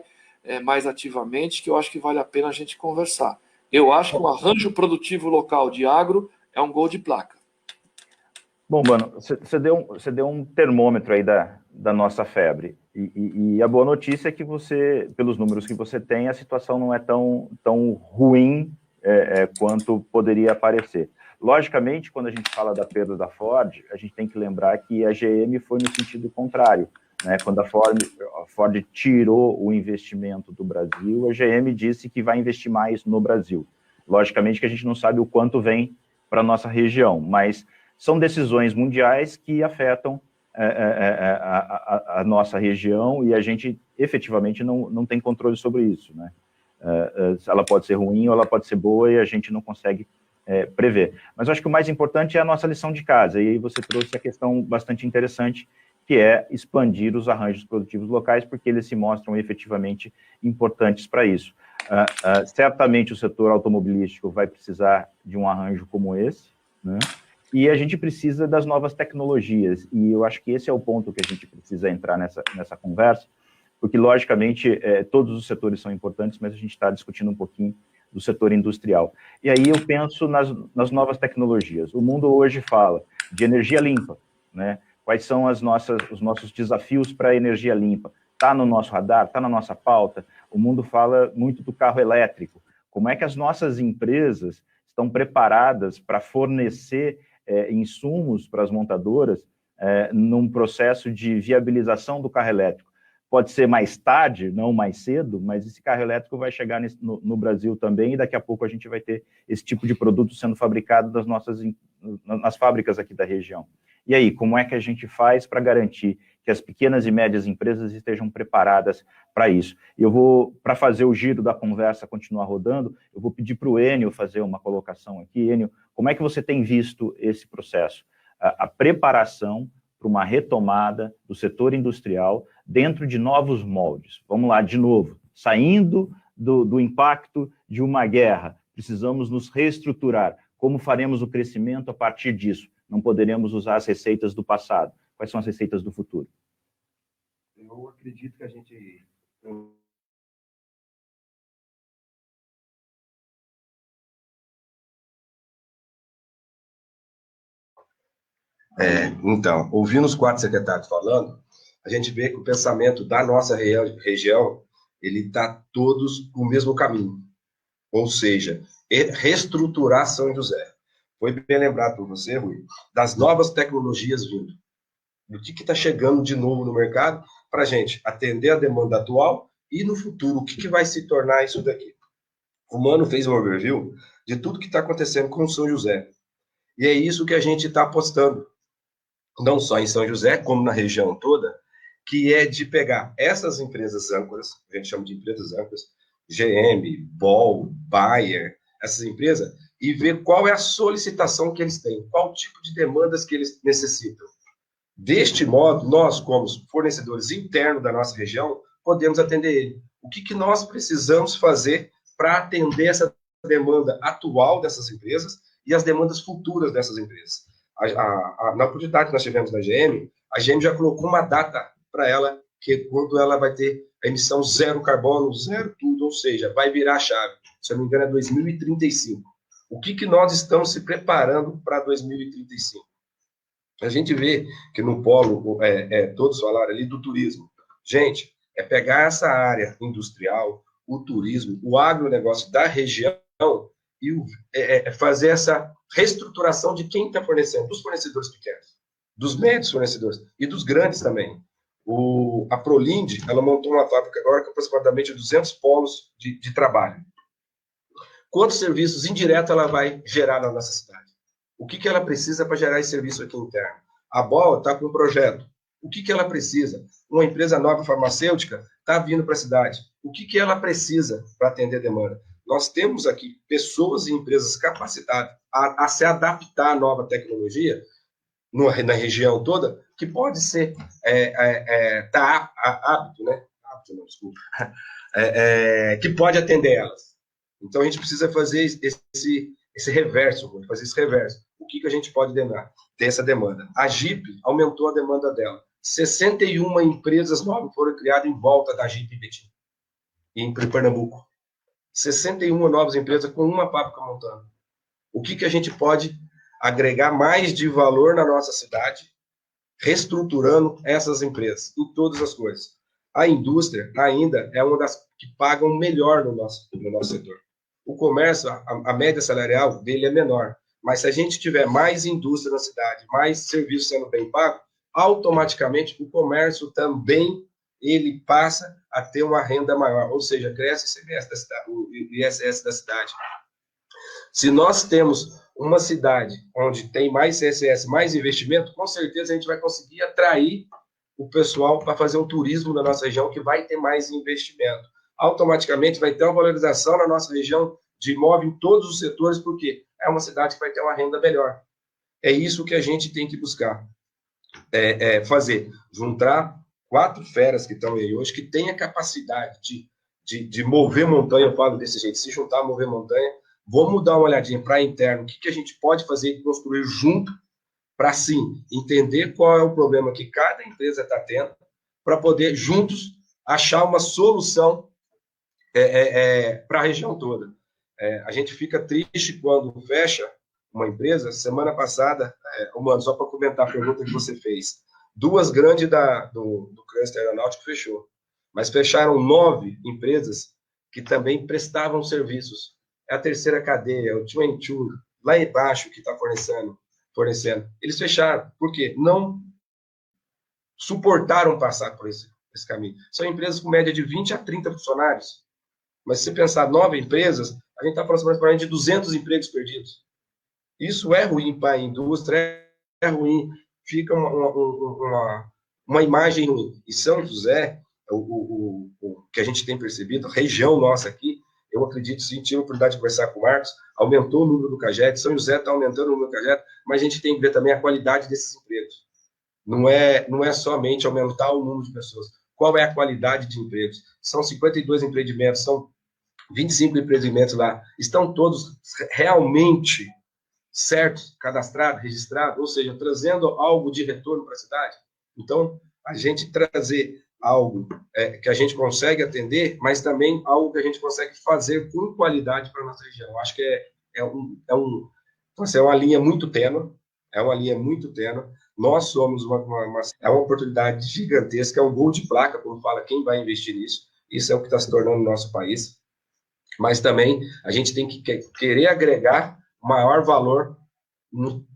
mais ativamente, que eu acho que vale a pena a gente conversar. Eu acho que o arranjo produtivo local de agro é um gol de placa. Bom, mano, você deu um termômetro aí da nossa febre. E a boa notícia é que você, pelos números que você tem, a situação não é tão ruim quanto poderia parecer. Logicamente, quando a gente fala da perda da Ford, a gente tem que lembrar que a GM foi no sentido contrário. Né? Quando a Ford tirou o investimento do Brasil, a GM disse que vai investir mais no Brasil. Logicamente que a gente não sabe o quanto vem para a nossa região, mas são decisões mundiais que afetam a nossa região e a gente efetivamente não tem controle sobre isso. Né? Ela pode ser ruim ou ela pode ser boa e a gente não consegue prever. Mas eu acho que o mais importante é a nossa lição de casa, e aí você trouxe a questão bastante interessante, que é expandir os arranjos produtivos locais, porque eles se mostram efetivamente importantes para isso. Certamente o setor automobilístico vai precisar de um arranjo como esse, né? E a gente precisa das novas tecnologias, e eu acho que esse é o ponto que a gente precisa entrar nessa conversa, porque, logicamente, todos os setores são importantes, mas a gente está discutindo um pouquinho do setor industrial. E aí eu penso nas novas tecnologias. O mundo hoje fala de energia limpa, né? Quais são os nossos desafios para a energia limpa? Está no nosso radar, está na nossa pauta. O mundo fala muito do carro elétrico. Como é que as nossas empresas estão preparadas para fornecer insumos para as montadoras num processo de viabilização do carro elétrico? Pode ser mais tarde, não mais cedo, mas esse carro elétrico vai chegar no Brasil também, e daqui a pouco a gente vai ter esse tipo de produto sendo fabricado nas fábricas aqui da região. E aí, como é que a gente faz para garantir que as pequenas e médias empresas estejam preparadas para isso? Eu vou, para fazer o giro da conversa continuar rodando, eu vou pedir para o Enio fazer uma colocação aqui. Enio, como é que você tem visto esse processo? A preparação para uma retomada do setor industrial dentro de novos moldes. Vamos lá, de novo, saindo do impacto de uma guerra, precisamos nos reestruturar. Como faremos o crescimento a partir disso? Não poderemos usar as receitas do passado. Quais são as receitas do futuro? Eu acredito que a gente... Então, ouvindo os 4 secretários falando, a gente vê que o pensamento da nossa região, ele está todos no mesmo caminho. Ou seja, reestruturar São José. Foi bem lembrado por você, Rui, das novas tecnologias vindo. Do que está chegando de novo no mercado para a gente atender a demanda atual e no futuro, o que vai se tornar isso daqui. O Mano fez um overview de tudo que está acontecendo com São José. E é isso que a gente está apostando. Não só em São José, como na região toda, que é de pegar essas empresas âncoras, a gente chama de empresas âncoras, GM, Ball, Bayer, essas empresas, e ver qual é a solicitação que eles têm, qual tipo de demandas que eles necessitam. Deste modo, nós, como fornecedores internos da nossa região, podemos atender ele. O que nós precisamos fazer para atender essa demanda atual dessas empresas e as demandas futuras dessas empresas? Na oportunidade que nós tivemos na GM, a GM já colocou uma data para ela, que quando ela vai ter a emissão zero carbono, zero tudo, ou seja, vai virar a chave. Se eu não me engano, é 2035. O que nós estamos se preparando para 2035? A gente vê que no polo, todos falaram ali do turismo. Gente, é pegar essa área industrial, o turismo, o agronegócio da região e fazer essa reestruturação de quem está fornecendo, dos fornecedores pequenos, dos médios fornecedores e dos grandes também. A Prolind, ela montou uma fábrica agora com aproximadamente 200 polos de trabalho. Quantos serviços indiretos ela vai gerar na nossa cidade? O que ela precisa para gerar esse serviço aqui interno? A BOL está com um projeto. O que ela precisa? Uma empresa nova farmacêutica está vindo para a cidade. O que ela precisa para atender a demanda? Nós temos aqui pessoas e empresas capacitadas a se adaptar à nova tecnologia na região toda, que pode ser hábito, né? Hábito, não, desculpa. Que pode atender elas. Então, a gente precisa fazer esse reverso, fazer esse reverso. O que a gente pode ter essa demanda? A Jeep aumentou a demanda dela. 61 empresas novas foram criadas em volta da Jeep Betim, em Pernambuco. 61 novas empresas com uma fábrica montando. O que a gente pode agregar mais de valor na nossa cidade, reestruturando essas empresas em todas as coisas? A indústria ainda é uma das que pagam melhor no nosso setor. O comércio, a média salarial dele é menor, mas se a gente tiver mais indústria na cidade, mais serviços sendo bem pagos, automaticamente o comércio também ele passa a ter uma renda maior, ou seja, cresce o ISS da cidade. Se nós temos uma cidade onde tem mais ISS, mais investimento, com certeza a gente vai conseguir atrair o pessoal para fazer um turismo na nossa região que vai ter mais investimento. automaticamente vai ter uma valorização na nossa região de imóvel em todos os setores, porque é uma cidade que vai ter uma renda melhor. É isso que a gente tem que buscar fazer, juntar 4 feras que estão aí hoje, que têm a capacidade de mover montanha, eu falo desse jeito, se juntar, mover montanha. Vamos dar uma olhadinha para interno, o que a gente pode fazer e construir junto, para sim entender qual é o problema que cada empresa está tendo, para poder juntos achar uma solução para a região toda. A gente fica triste quando fecha uma empresa. Semana passada, mano, só para comentar a pergunta que você fez, 2 grandes do cluster aeronáutico fechou, mas fecharam 9 empresas que também prestavam serviços. É a terceira cadeia, o 22, lá embaixo, que está fornecendo. Eles fecharam. Por quê? Não suportaram passar por esse caminho. São empresas com média de 20 a 30 funcionários. Mas se você pensar 9 empresas, a gente está falando aproximadamente de 200 empregos perdidos. Isso é ruim para a indústria, é ruim. Fica uma imagem ruim. E São José, o que a gente tem percebido, a região nossa aqui, eu acredito, sim, tive a oportunidade de conversar com o Marcos, aumentou o número do CAGED, São José está aumentando o número do CAGED, mas a gente tem que ver também a qualidade desses empregos. Não é somente aumentar o número de pessoas. Qual é a qualidade de empregos? São 52 empreendimentos, são 25 empreendimentos lá. Estão todos realmente certos, cadastrados, registrados, ou seja, trazendo algo de retorno para a cidade? Então, a gente trazer algo que a gente consegue atender, mas também algo que a gente consegue fazer com qualidade para a nossa região. Acho que é uma linha muito tênue, Nós somos uma oportunidade gigantesca, é um gol de placa, como fala quem vai investir nisso. Isso é o que está se tornando no nosso país. Mas também a gente tem que querer agregar maior valor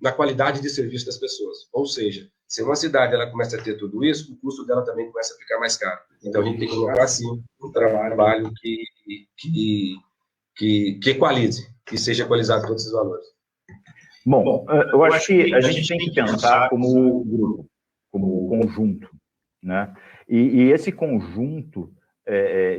na qualidade de serviço das pessoas. Ou seja, se uma cidade ela começa a ter tudo isso, o custo dela também começa a ficar mais caro. Então, a gente tem que colocar, sim, um trabalho que equalize, que seja equalizado todos esses valores. Bom, eu acho que a gente tem que pensar como grupo, como conjunto, né? E esse conjunto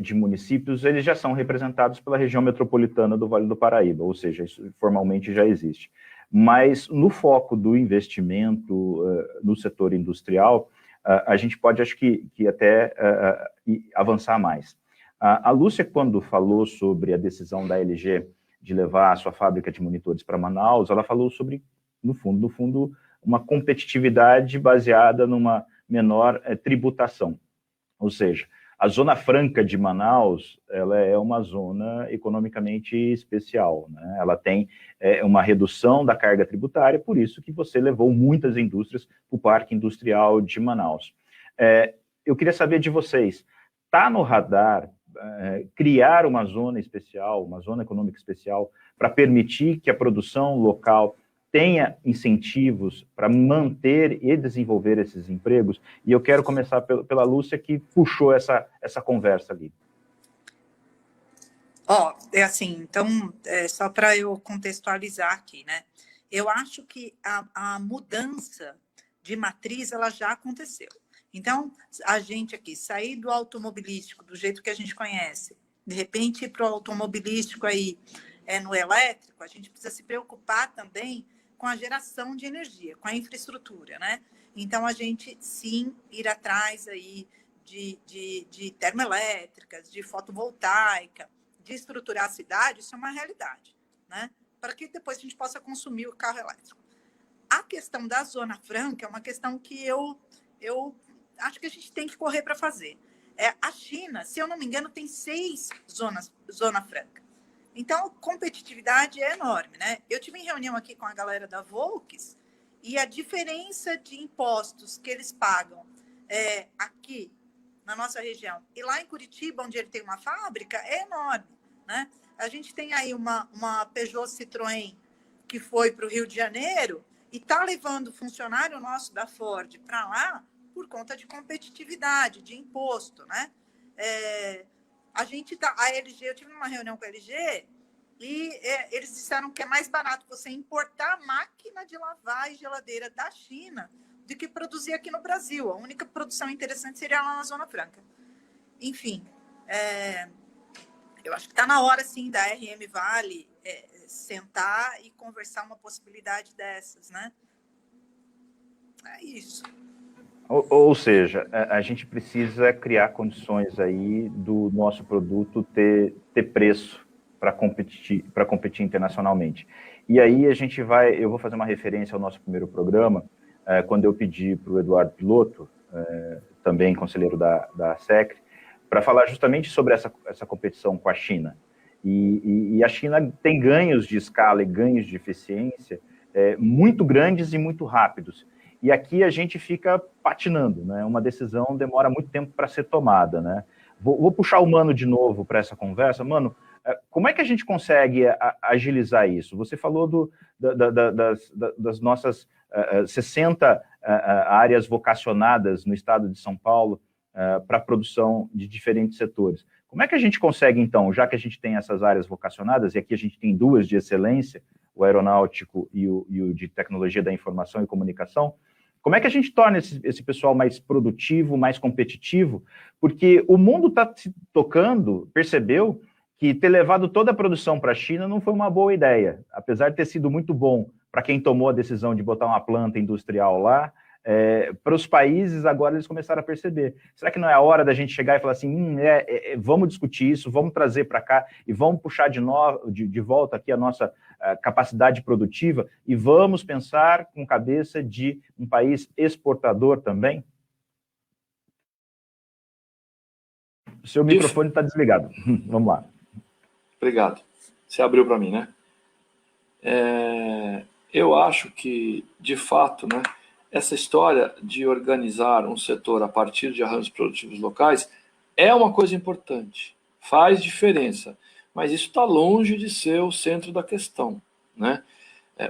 de municípios, eles já são representados pela região metropolitana do Vale do Paraíba, ou seja, isso formalmente já existe. Mas no foco do investimento no setor industrial, a gente pode, acho que até avançar mais. A Lúcia, quando falou sobre a decisão da LG de levar a sua fábrica de monitores para Manaus, ela falou sobre, no fundo, uma competitividade baseada numa menor tributação. Ou seja, a Zona Franca de Manaus, ela é uma zona economicamente especial, né? Ela tem uma redução da carga tributária, por isso que você levou muitas indústrias para o Parque Industrial de Manaus. Eu queria saber de vocês, está no radar criar uma zona especial, uma zona econômica especial, para permitir que a produção local tenha incentivos para manter e desenvolver esses empregos? E eu quero começar pela Lúcia, que puxou essa conversa ali. Então, só para eu contextualizar aqui, né? Eu acho que a mudança de matriz, ela já aconteceu. Então, a gente aqui, sair do automobilístico, do jeito que a gente conhece, de repente ir para o automobilístico aí, no elétrico, a gente precisa se preocupar também com a geração de energia, com a infraestrutura, né? Então, a gente, sim, ir atrás aí de termoelétricas, de fotovoltaica, de estruturar a cidade, isso é uma realidade, né? Para que depois a gente possa consumir o carro elétrico. A questão da Zona Franca é uma questão que eu acho que a gente tem que correr para fazer. A China, se eu não me engano, tem 6 Zona Franca. Então, a competitividade é enorme, né? Eu tive em reunião aqui com a galera da Volks e a diferença de impostos que eles pagam aqui na nossa região e lá em Curitiba, onde ele tem uma fábrica, é enorme, né? A gente tem aí uma Peugeot Citroën que foi para o Rio de Janeiro e está levando funcionário nosso da Ford para lá por conta de competitividade, de imposto, né? A LG, eu tive uma reunião com a LG e eles disseram que é mais barato você importar máquina de lavar e geladeira da China do que produzir aqui no Brasil. A única produção interessante seria lá na Zona Franca. Enfim, Eu acho que está na hora, sim, da RM Vale sentar e conversar uma possibilidade dessas, né? É isso. Ou seja, a gente precisa criar condições aí do nosso produto ter preço para competir internacionalmente. E aí eu vou fazer uma referência ao nosso primeiro programa, quando eu pedi para o Eduardo Piloto, também conselheiro da SECRE, para falar justamente sobre essa competição com a China. E a China tem ganhos de escala e ganhos de eficiência muito grandes e muito rápidos. E aqui a gente fica patinando, né? Uma decisão demora muito tempo para ser tomada, né? Vou puxar o Mano de novo para essa conversa. Mano, como é que a gente consegue agilizar isso? Você falou das nossas 60 áreas vocacionadas no estado de São Paulo para a produção de diferentes setores. Como é que a gente consegue, então, já que a gente tem essas áreas vocacionadas, e aqui a gente tem duas de excelência, o aeronáutico e o de tecnologia da informação e comunicação, como é que a gente torna esse pessoal mais produtivo, mais competitivo? Porque o mundo está se tocando, percebeu que ter levado toda a produção para a China não foi uma boa ideia, apesar de ter sido muito bom para quem tomou a decisão de botar uma planta industrial lá. Para os países, agora eles começaram a perceber. Será que não é a hora da gente chegar e falar assim, vamos discutir isso, vamos trazer para cá e vamos puxar de volta aqui a nossa capacidade produtiva e vamos pensar com cabeça de um país exportador também? O seu microfone está desligado. Vamos lá. Obrigado. Você abriu para mim, né? Eu acho que, de fato, né, essa história de organizar um setor a partir de arranjos produtivos locais é uma coisa importante, faz diferença, mas isso está longe de ser o centro da questão, né?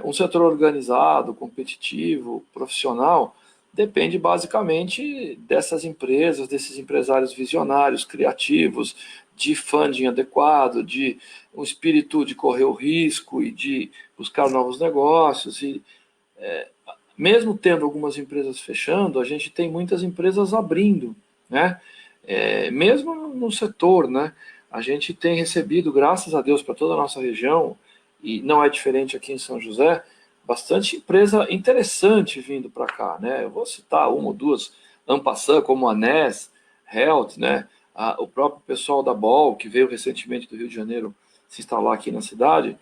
Um setor organizado, competitivo, profissional, depende basicamente dessas empresas, desses empresários visionários, criativos, de funding adequado, de um espírito de correr o risco e de buscar novos negócios. E mesmo tendo algumas empresas fechando, a gente tem muitas empresas abrindo, né? Mesmo no setor, né? A gente tem recebido, graças a Deus, para toda a nossa região, e não é diferente aqui em São José, bastante empresa interessante vindo para cá, né? Eu vou citar uma ou duas, en passant, como a NES, Health, né? O próprio pessoal da BOL, que veio recentemente do Rio de Janeiro se instalar aqui na cidade.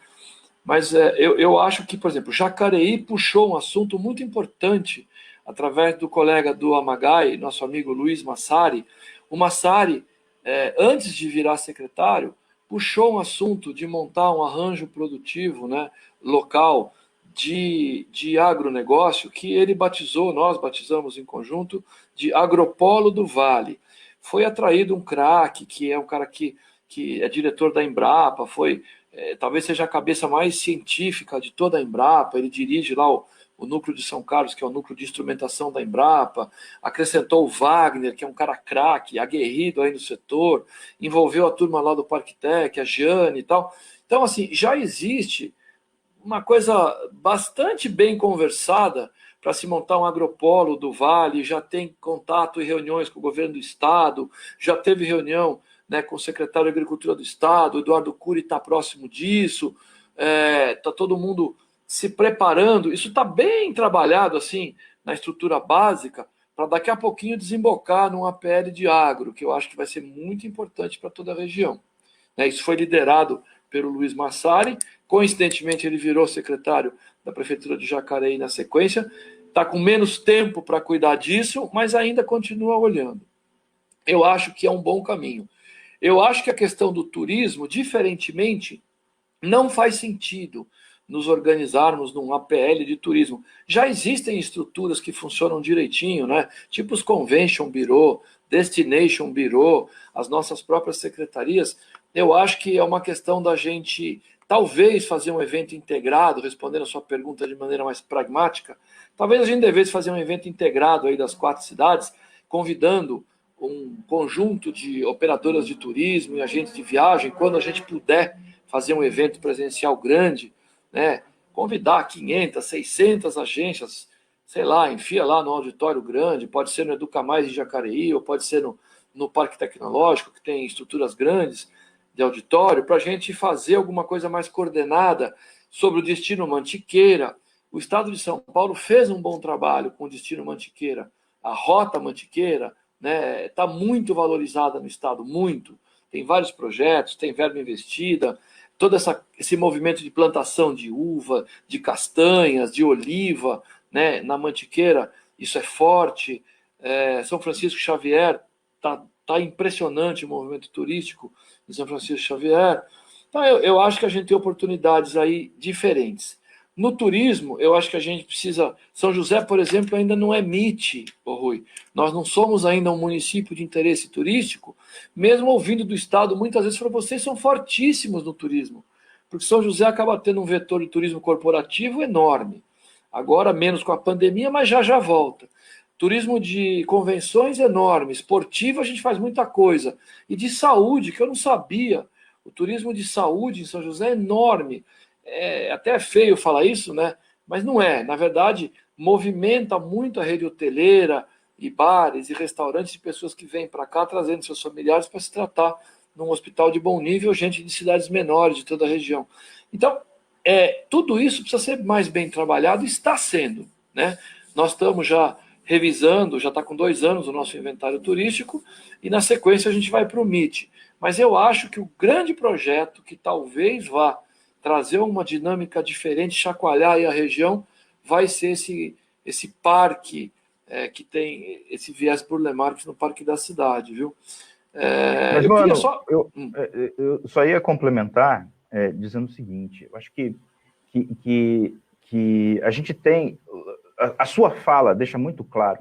Mas eu acho que, por exemplo, Jacareí puxou um assunto muito importante através do colega do Amagai, nosso amigo Luiz Massari. O Massari, antes de virar secretário, puxou um assunto de montar um arranjo produtivo, né, local de agronegócio, que ele batizou, nós batizamos em conjunto, de Agropolo do Vale. Foi atraído um craque, que é um cara que é diretor da Embrapa, talvez seja a cabeça mais científica de toda a Embrapa, ele dirige lá o núcleo de São Carlos, que é o núcleo de instrumentação da Embrapa, acrescentou o Wagner, que é um cara craque, aguerrido aí no setor, envolveu a turma lá do Parktec, a Giane e tal. Então, assim, já existe uma coisa bastante bem conversada para se montar um agropolo do Vale, já tem contato e reuniões com o governo do Estado, já teve reunião, né, com o secretário de Agricultura do Estado, Eduardo Cury está próximo disso, está todo mundo se preparando, isso está bem trabalhado assim na estrutura básica, para daqui a pouquinho desembocar num APL de agro, que eu acho que vai ser muito importante para toda a região. Isso foi liderado pelo Luiz Massari, coincidentemente ele virou secretário da Prefeitura de Jacareí na sequência, está com menos tempo para cuidar disso, mas ainda continua olhando. Eu acho que é um bom caminho. Eu acho que a questão do turismo, diferentemente, não faz sentido nos organizarmos num APL de turismo. Já existem estruturas que funcionam direitinho, né? Tipo os Convention Bureau, Destination Bureau, as nossas próprias secretarias. Eu acho que é uma questão da gente, talvez, fazer um evento integrado, respondendo a sua pergunta de maneira mais pragmática, talvez a gente devesse fazer um evento integrado aí das 4 cidades, convidando um conjunto de operadoras de turismo e agentes de viagem, quando a gente puder fazer um evento presencial grande, né, convidar 500, 600 agências, sei lá, enfia lá no auditório grande, pode ser no Educa Mais de Jacareí, ou pode ser no Parque Tecnológico, que tem estruturas grandes, de auditório para a gente fazer alguma coisa mais coordenada sobre o destino Mantiqueira. O Estado de São Paulo fez um bom trabalho com o destino Mantiqueira. A rota Mantiqueira, né, está muito valorizada no Estado, muito. Tem vários projetos, tem verba investida, todo esse movimento de plantação de uva, de castanhas, de oliva, né, na Mantiqueira, isso é forte. São Francisco Xavier, tá impressionante o movimento turístico em São Francisco Xavier. Então, eu acho que a gente tem oportunidades aí diferentes. No turismo, eu acho que a gente precisa... São José, por exemplo, ainda não é MIT, Rui. Nós não somos ainda um município de interesse turístico, mesmo ouvindo do Estado, muitas vezes, falam, vocês são fortíssimos no turismo, porque São José acaba tendo um vetor de turismo corporativo enorme. Agora, menos com a pandemia, mas já volta. Turismo de convenções enorme, esportivo a gente faz muita coisa. E de saúde, que eu não sabia. O turismo de saúde em São José é enorme. Até feio falar isso, né? Mas não é. Na verdade, movimenta muito a rede hoteleira e bares e restaurantes de pessoas que vêm para cá trazendo seus familiares para se tratar num hospital de bom nível, gente de cidades menores, de toda a região. Então, tudo isso precisa ser mais bem trabalhado e está sendo, né? Nós estamos já revisando, já está com 2 anos o nosso inventário turístico, e na sequência a gente vai para o MIT. Mas eu acho que o grande projeto que talvez vá trazer uma dinâmica diferente, chacoalhar aí a região, vai ser esse parque que tem esse viés Burle-Marx no Parque da Cidade, viu? Mas, mano, eu só ia complementar dizendo o seguinte, eu acho que a gente tem... A sua fala deixa muito claro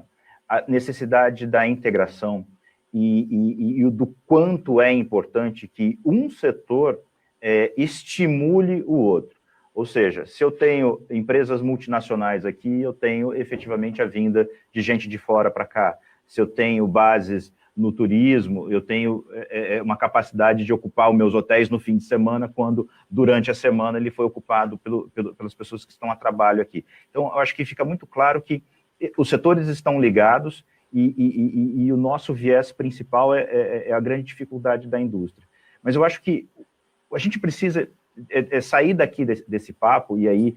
a necessidade da integração e do quanto é importante que um setor estimule o outro. Ou seja, se eu tenho empresas multinacionais aqui, eu tenho efetivamente a vinda de gente de fora para cá. Se eu tenho bases no turismo, eu tenho uma capacidade de ocupar os meus hotéis no fim de semana, quando durante a semana ele foi ocupado pelas pessoas que estão a trabalho aqui. Então, eu acho que fica muito claro que os setores estão ligados e o nosso viés principal é a grande dificuldade da indústria. Mas eu acho que a gente precisa sair daqui desse papo, e aí,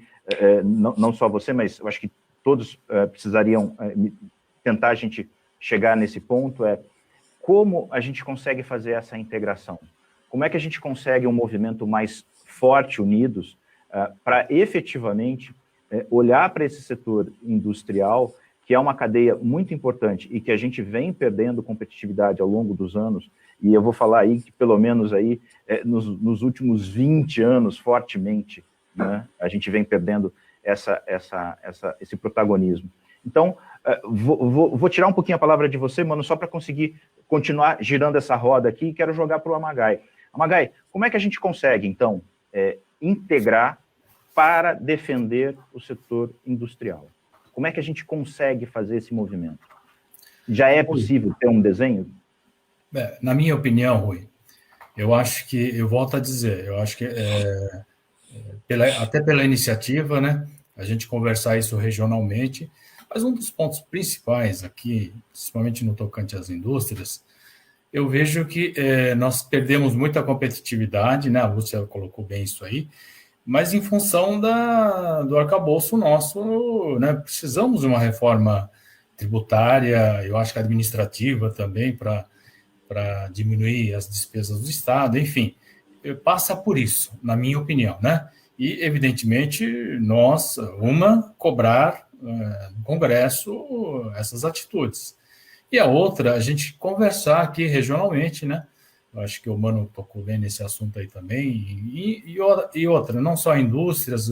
não só você, mas eu acho que todos precisariam tentar a gente chegar nesse ponto, como a gente consegue fazer essa integração? Como é que a gente consegue um movimento mais forte, unidos, para efetivamente olhar para esse setor industrial, que é uma cadeia muito importante e que a gente vem perdendo competitividade ao longo dos anos, e eu vou falar aí que pelo menos aí nos últimos 20 anos, fortemente, né, a gente vem perdendo esse protagonismo. Então, vou tirar um pouquinho a palavra de você, mano, só para conseguir continuar girando essa roda aqui, e quero jogar para o Amagai. Amagai, como é que a gente consegue, então, integrar para defender o setor industrial? Como é que a gente consegue fazer esse movimento? Já é possível ter um desenho? Na minha opinião, Rui, eu acho que, eu volto a dizer, eu acho que até pela iniciativa, né, a gente conversar isso regionalmente, mas um dos pontos principais aqui, principalmente no tocante às indústrias, eu vejo que nós perdemos muita competitividade, né, a Lúcia colocou bem isso aí, mas em função do arcabouço nosso, né, precisamos de uma reforma tributária, eu acho que administrativa também, para diminuir as despesas do Estado, enfim, passa por isso, na minha opinião, né? E, evidentemente, nós, cobrar no Congresso essas atitudes. E a outra, a gente conversar aqui regionalmente, né? Eu acho que o Mano tocou bem nesse assunto aí também. E outra, não só indústrias,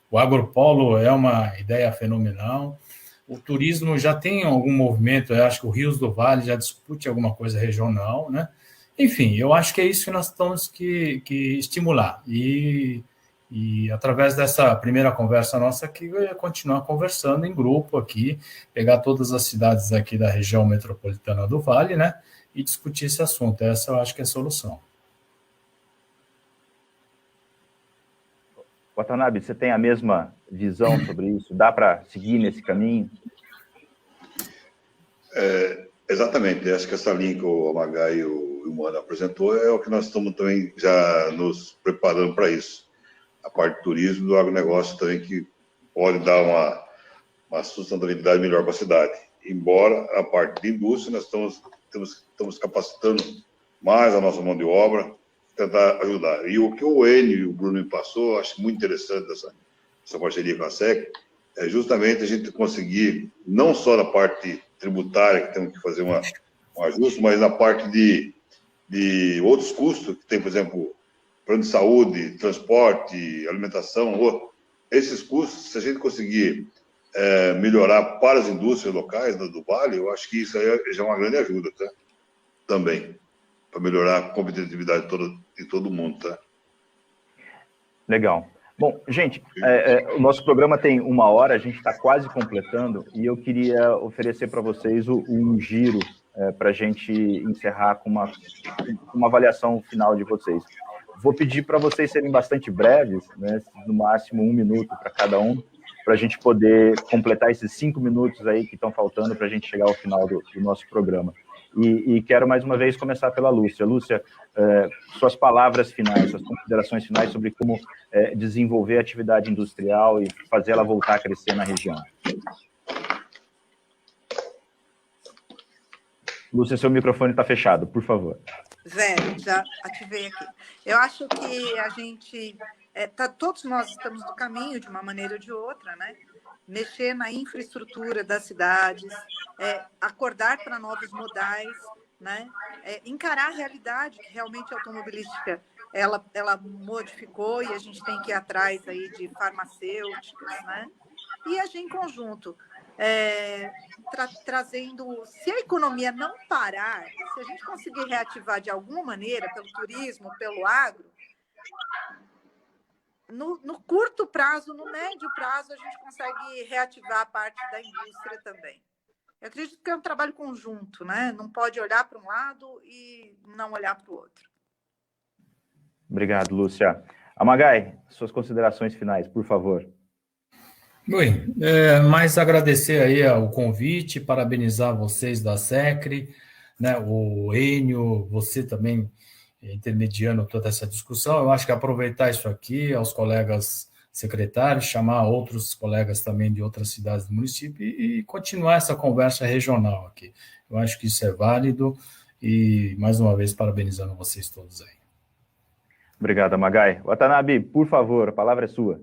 o agropolo é uma ideia fenomenal. O turismo já tem algum movimento, eu acho que o Rios do Vale já discute alguma coisa regional, né? Enfim, eu acho que é isso que nós temos que estimular. E através dessa primeira conversa nossa aqui, eu ia continuar conversando em grupo aqui, pegar todas as cidades aqui da região metropolitana do Vale, né? E discutir esse assunto. Essa eu acho que é a solução. Watanabe, você tem a mesma visão sobre isso? Dá para seguir nesse caminho? Exatamente. Acho que essa linha que o Amagai e o o Mano apresentou, é o que nós estamos também já nos preparando para isso. A parte do turismo e do agronegócio também, que pode dar uma sustentabilidade melhor para a cidade. Embora a parte de indústria, nós estamos capacitando mais a nossa mão de obra, tentar ajudar. E o que o Enio e o Bruno me passou, acho muito interessante essa parceria com a SEC, é justamente a gente conseguir, não só na parte tributária, que temos que fazer um ajuste, mas na parte de outros custos, que tem, por exemplo, plano de saúde, transporte, alimentação, esses custos, se a gente conseguir melhorar para as indústrias locais do Vale, eu acho que isso aí já é uma grande ajuda, tá? Também, para melhorar a competitividade de todo mundo, tá? Legal. Bom, gente, o nosso programa tem 1 hora, a gente está quase completando, e eu queria oferecer para vocês um giro para a gente encerrar com uma avaliação final de vocês. Vou pedir para vocês serem bastante breves, né, no máximo 1 minuto para cada um, para a gente poder completar esses 5 minutos aí que estão faltando para a gente chegar ao final do nosso programa. E quero mais uma vez começar pela Lúcia. Lúcia, suas palavras finais, suas considerações finais sobre como desenvolver a atividade industrial e fazer ela voltar a crescer na região. Lúcia, seu microfone está fechado, por favor. Velho, já ativei aqui. Eu acho que a gente, todos nós estamos no caminho, de uma maneira ou de outra, né? Mexer na infraestrutura das cidades, acordar para novos modais, né? Encarar a realidade que realmente a automobilística ela modificou, e a gente tem que ir atrás aí de farmacêuticas, né? E agir em conjunto. Trazendo, se a economia não parar, se a gente conseguir reativar de alguma maneira, pelo turismo, pelo agro, no curto prazo, no médio prazo, a gente consegue reativar a parte da indústria também. Eu acredito que é um trabalho conjunto, né? Não pode olhar para um lado e não olhar para o outro. Obrigado, Lúcia. Amagai, suas considerações finais, por favor. Bem, mais agradecer aí o convite, parabenizar vocês da SECRE, né, o Enio, você também intermediando toda essa discussão. Eu acho que aproveitar isso aqui, aos colegas secretários, chamar outros colegas também de outras cidades do município e continuar essa conversa regional aqui. Eu acho que isso é válido e, mais uma vez, parabenizando vocês todos aí. Obrigado, Amagai. Watanabe, por favor, a palavra é sua.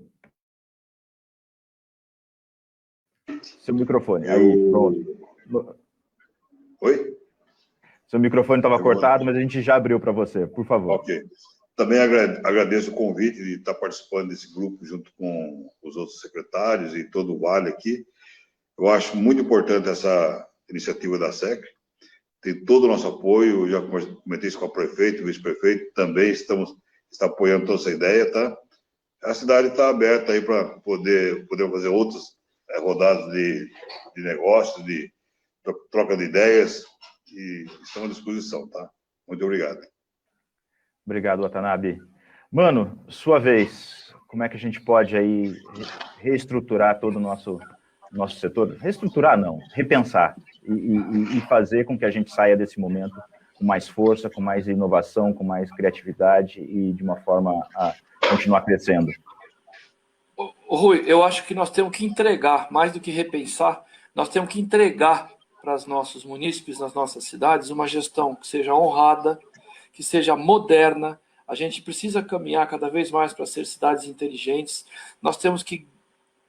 Seu microfone. Aí, pronto. Oi? Seu microfone estava cortado, mas a gente já abriu para você, por favor. Ok. Também agradeço o convite de estar participando desse grupo junto com os outros secretários e todo o Vale aqui. Eu acho muito importante essa iniciativa da SEC. Tem todo o nosso apoio, já comentei isso com o prefeito, o vice-prefeito, também está apoiando toda essa ideia, tá? A cidade está aberta aí para poder fazer outras rodadas de negócios, de troca de ideias, e estamos à disposição, tá? Muito obrigado. Obrigado, Watanabe. Mano, sua vez, como é que a gente pode aí reestruturar todo o nosso setor? Reestruturar não, repensar e fazer com que a gente saia desse momento com mais força, com mais inovação, com mais criatividade e de uma forma a continuar crescendo. Rui, eu acho que nós temos que entregar, mais do que repensar, nós temos que entregar para os nossos munícipes, nas nossas cidades, uma gestão que seja honrada, que seja moderna. A gente precisa caminhar cada vez mais para ser cidades inteligentes. Nós temos que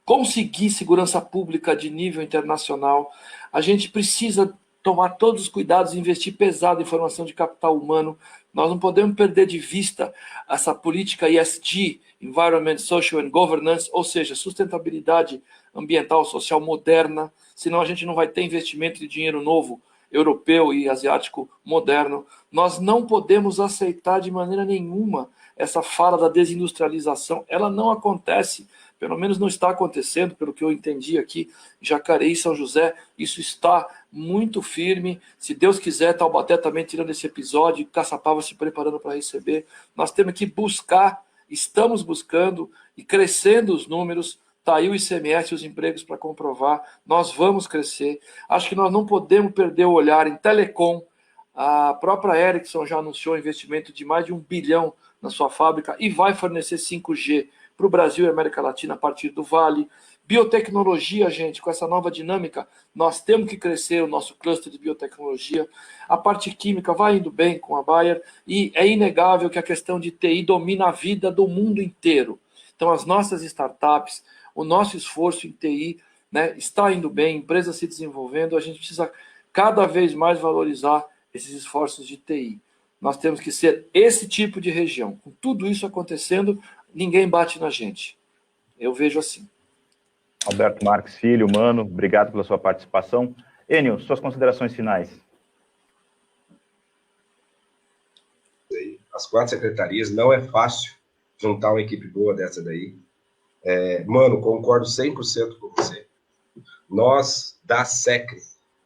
conseguir segurança pública de nível internacional. A gente precisa tomar todos os cuidados e investir pesado em formação de capital humano. Nós não podemos perder de vista essa política ESG, Environment, Social and Governance, ou seja, sustentabilidade ambiental, social moderna, senão a gente não vai ter investimento de dinheiro novo, europeu e asiático moderno. Nós não podemos aceitar de maneira nenhuma essa fala da desindustrialização. Ela não acontece, pelo menos não está acontecendo, pelo que eu entendi aqui, Jacareí e São José, isso está muito firme. Se Deus quiser, Taubaté também tirando esse episódio, Caçapava se preparando para receber. Nós temos que buscar, estamos buscando e crescendo os números. Está aí o ICMS e os empregos para comprovar. Nós vamos crescer. Acho que nós não podemos perder o olhar em telecom, A própria Ericsson já anunciou investimento de mais de 1 bilhão na sua fábrica e vai fornecer 5G para o Brasil e América Latina a partir do Vale. Biotecnologia, gente, com essa nova dinâmica, nós temos que crescer o nosso cluster de biotecnologia. A parte química vai indo bem com a Bayer e é inegável que a questão de TI domina a vida do mundo inteiro. Então, as nossas startups, o nosso esforço em TI, né, está indo bem, empresas se desenvolvendo, a gente precisa cada vez mais valorizar esses esforços de TI. Nós temos que ser esse tipo de região. Com tudo isso acontecendo, ninguém bate na gente. Eu vejo assim. Alberto Marques Filho, Mano, obrigado pela sua participação. Enio, suas considerações finais. As 4 secretarias, não é fácil juntar uma equipe boa dessa daí. Mano, concordo 100% com você. Nós, da SECRE,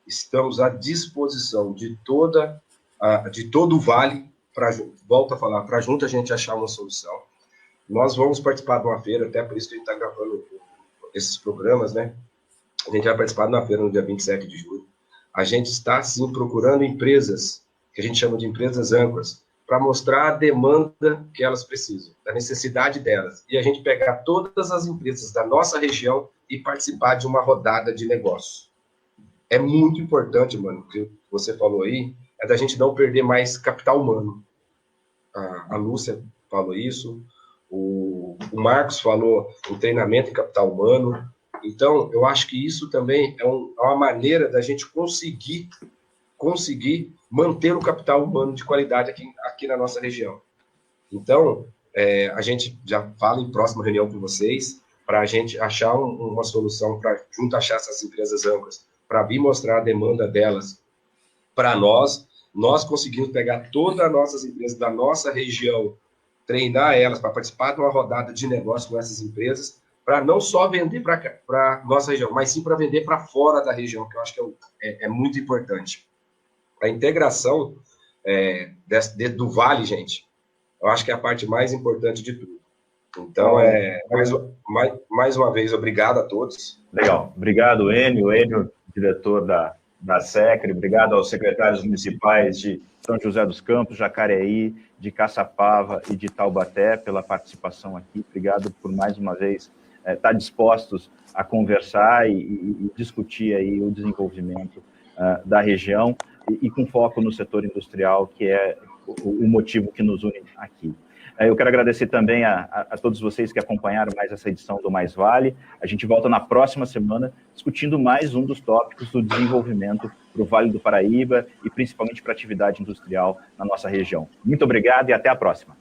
estamos à disposição de todo o Vale, volto a falar, para junto a gente achar uma solução. Nós vamos participar de uma feira, até por isso que a gente está gravando esses programas, né? A gente vai participar de uma feira no dia 27 de julho. A gente está, sim, procurando empresas, que a gente chama de empresas âncoras, para mostrar a demanda que elas precisam, a necessidade delas. E a gente pegar todas as empresas da nossa região e participar de uma rodada de negócio. É muito importante, mano, o que você falou aí, é da gente não perder mais capital humano. A Lúcia falou isso, o Marcos falou o treinamento em capital humano. Então, eu acho que isso também é uma maneira da gente conseguir manter o capital humano de qualidade aqui na nossa região. Então, a gente já fala em próxima reunião com vocês, para a gente achar uma solução, para junto achar essas empresas âncoras, para vir mostrar a demanda delas para nós conseguimos pegar todas as nossas empresas da nossa região, treinar elas para participar de uma rodada de negócio com essas empresas, para não só vender para nossa região, mas sim para vender para fora da região, que eu acho que é muito importante. A integração do Vale, gente, eu acho que é a parte mais importante de tudo. Então, mais uma vez, obrigado a todos. Legal. Obrigado, Enio, diretor da SECRE, obrigado aos secretários municipais de São José dos Campos, Jacareí, de Caçapava e de Taubaté pela participação aqui. Obrigado por, mais uma vez, estar dispostos a conversar e discutir aí o desenvolvimento da região e com foco no setor industrial, que é o motivo que nos une aqui. Eu quero agradecer também a todos vocês que acompanharam mais essa edição do Mais Vale. A gente volta na próxima semana discutindo mais um dos tópicos do desenvolvimento para o Vale do Paraíba e principalmente para a atividade industrial na nossa região. Muito obrigado e até a próxima.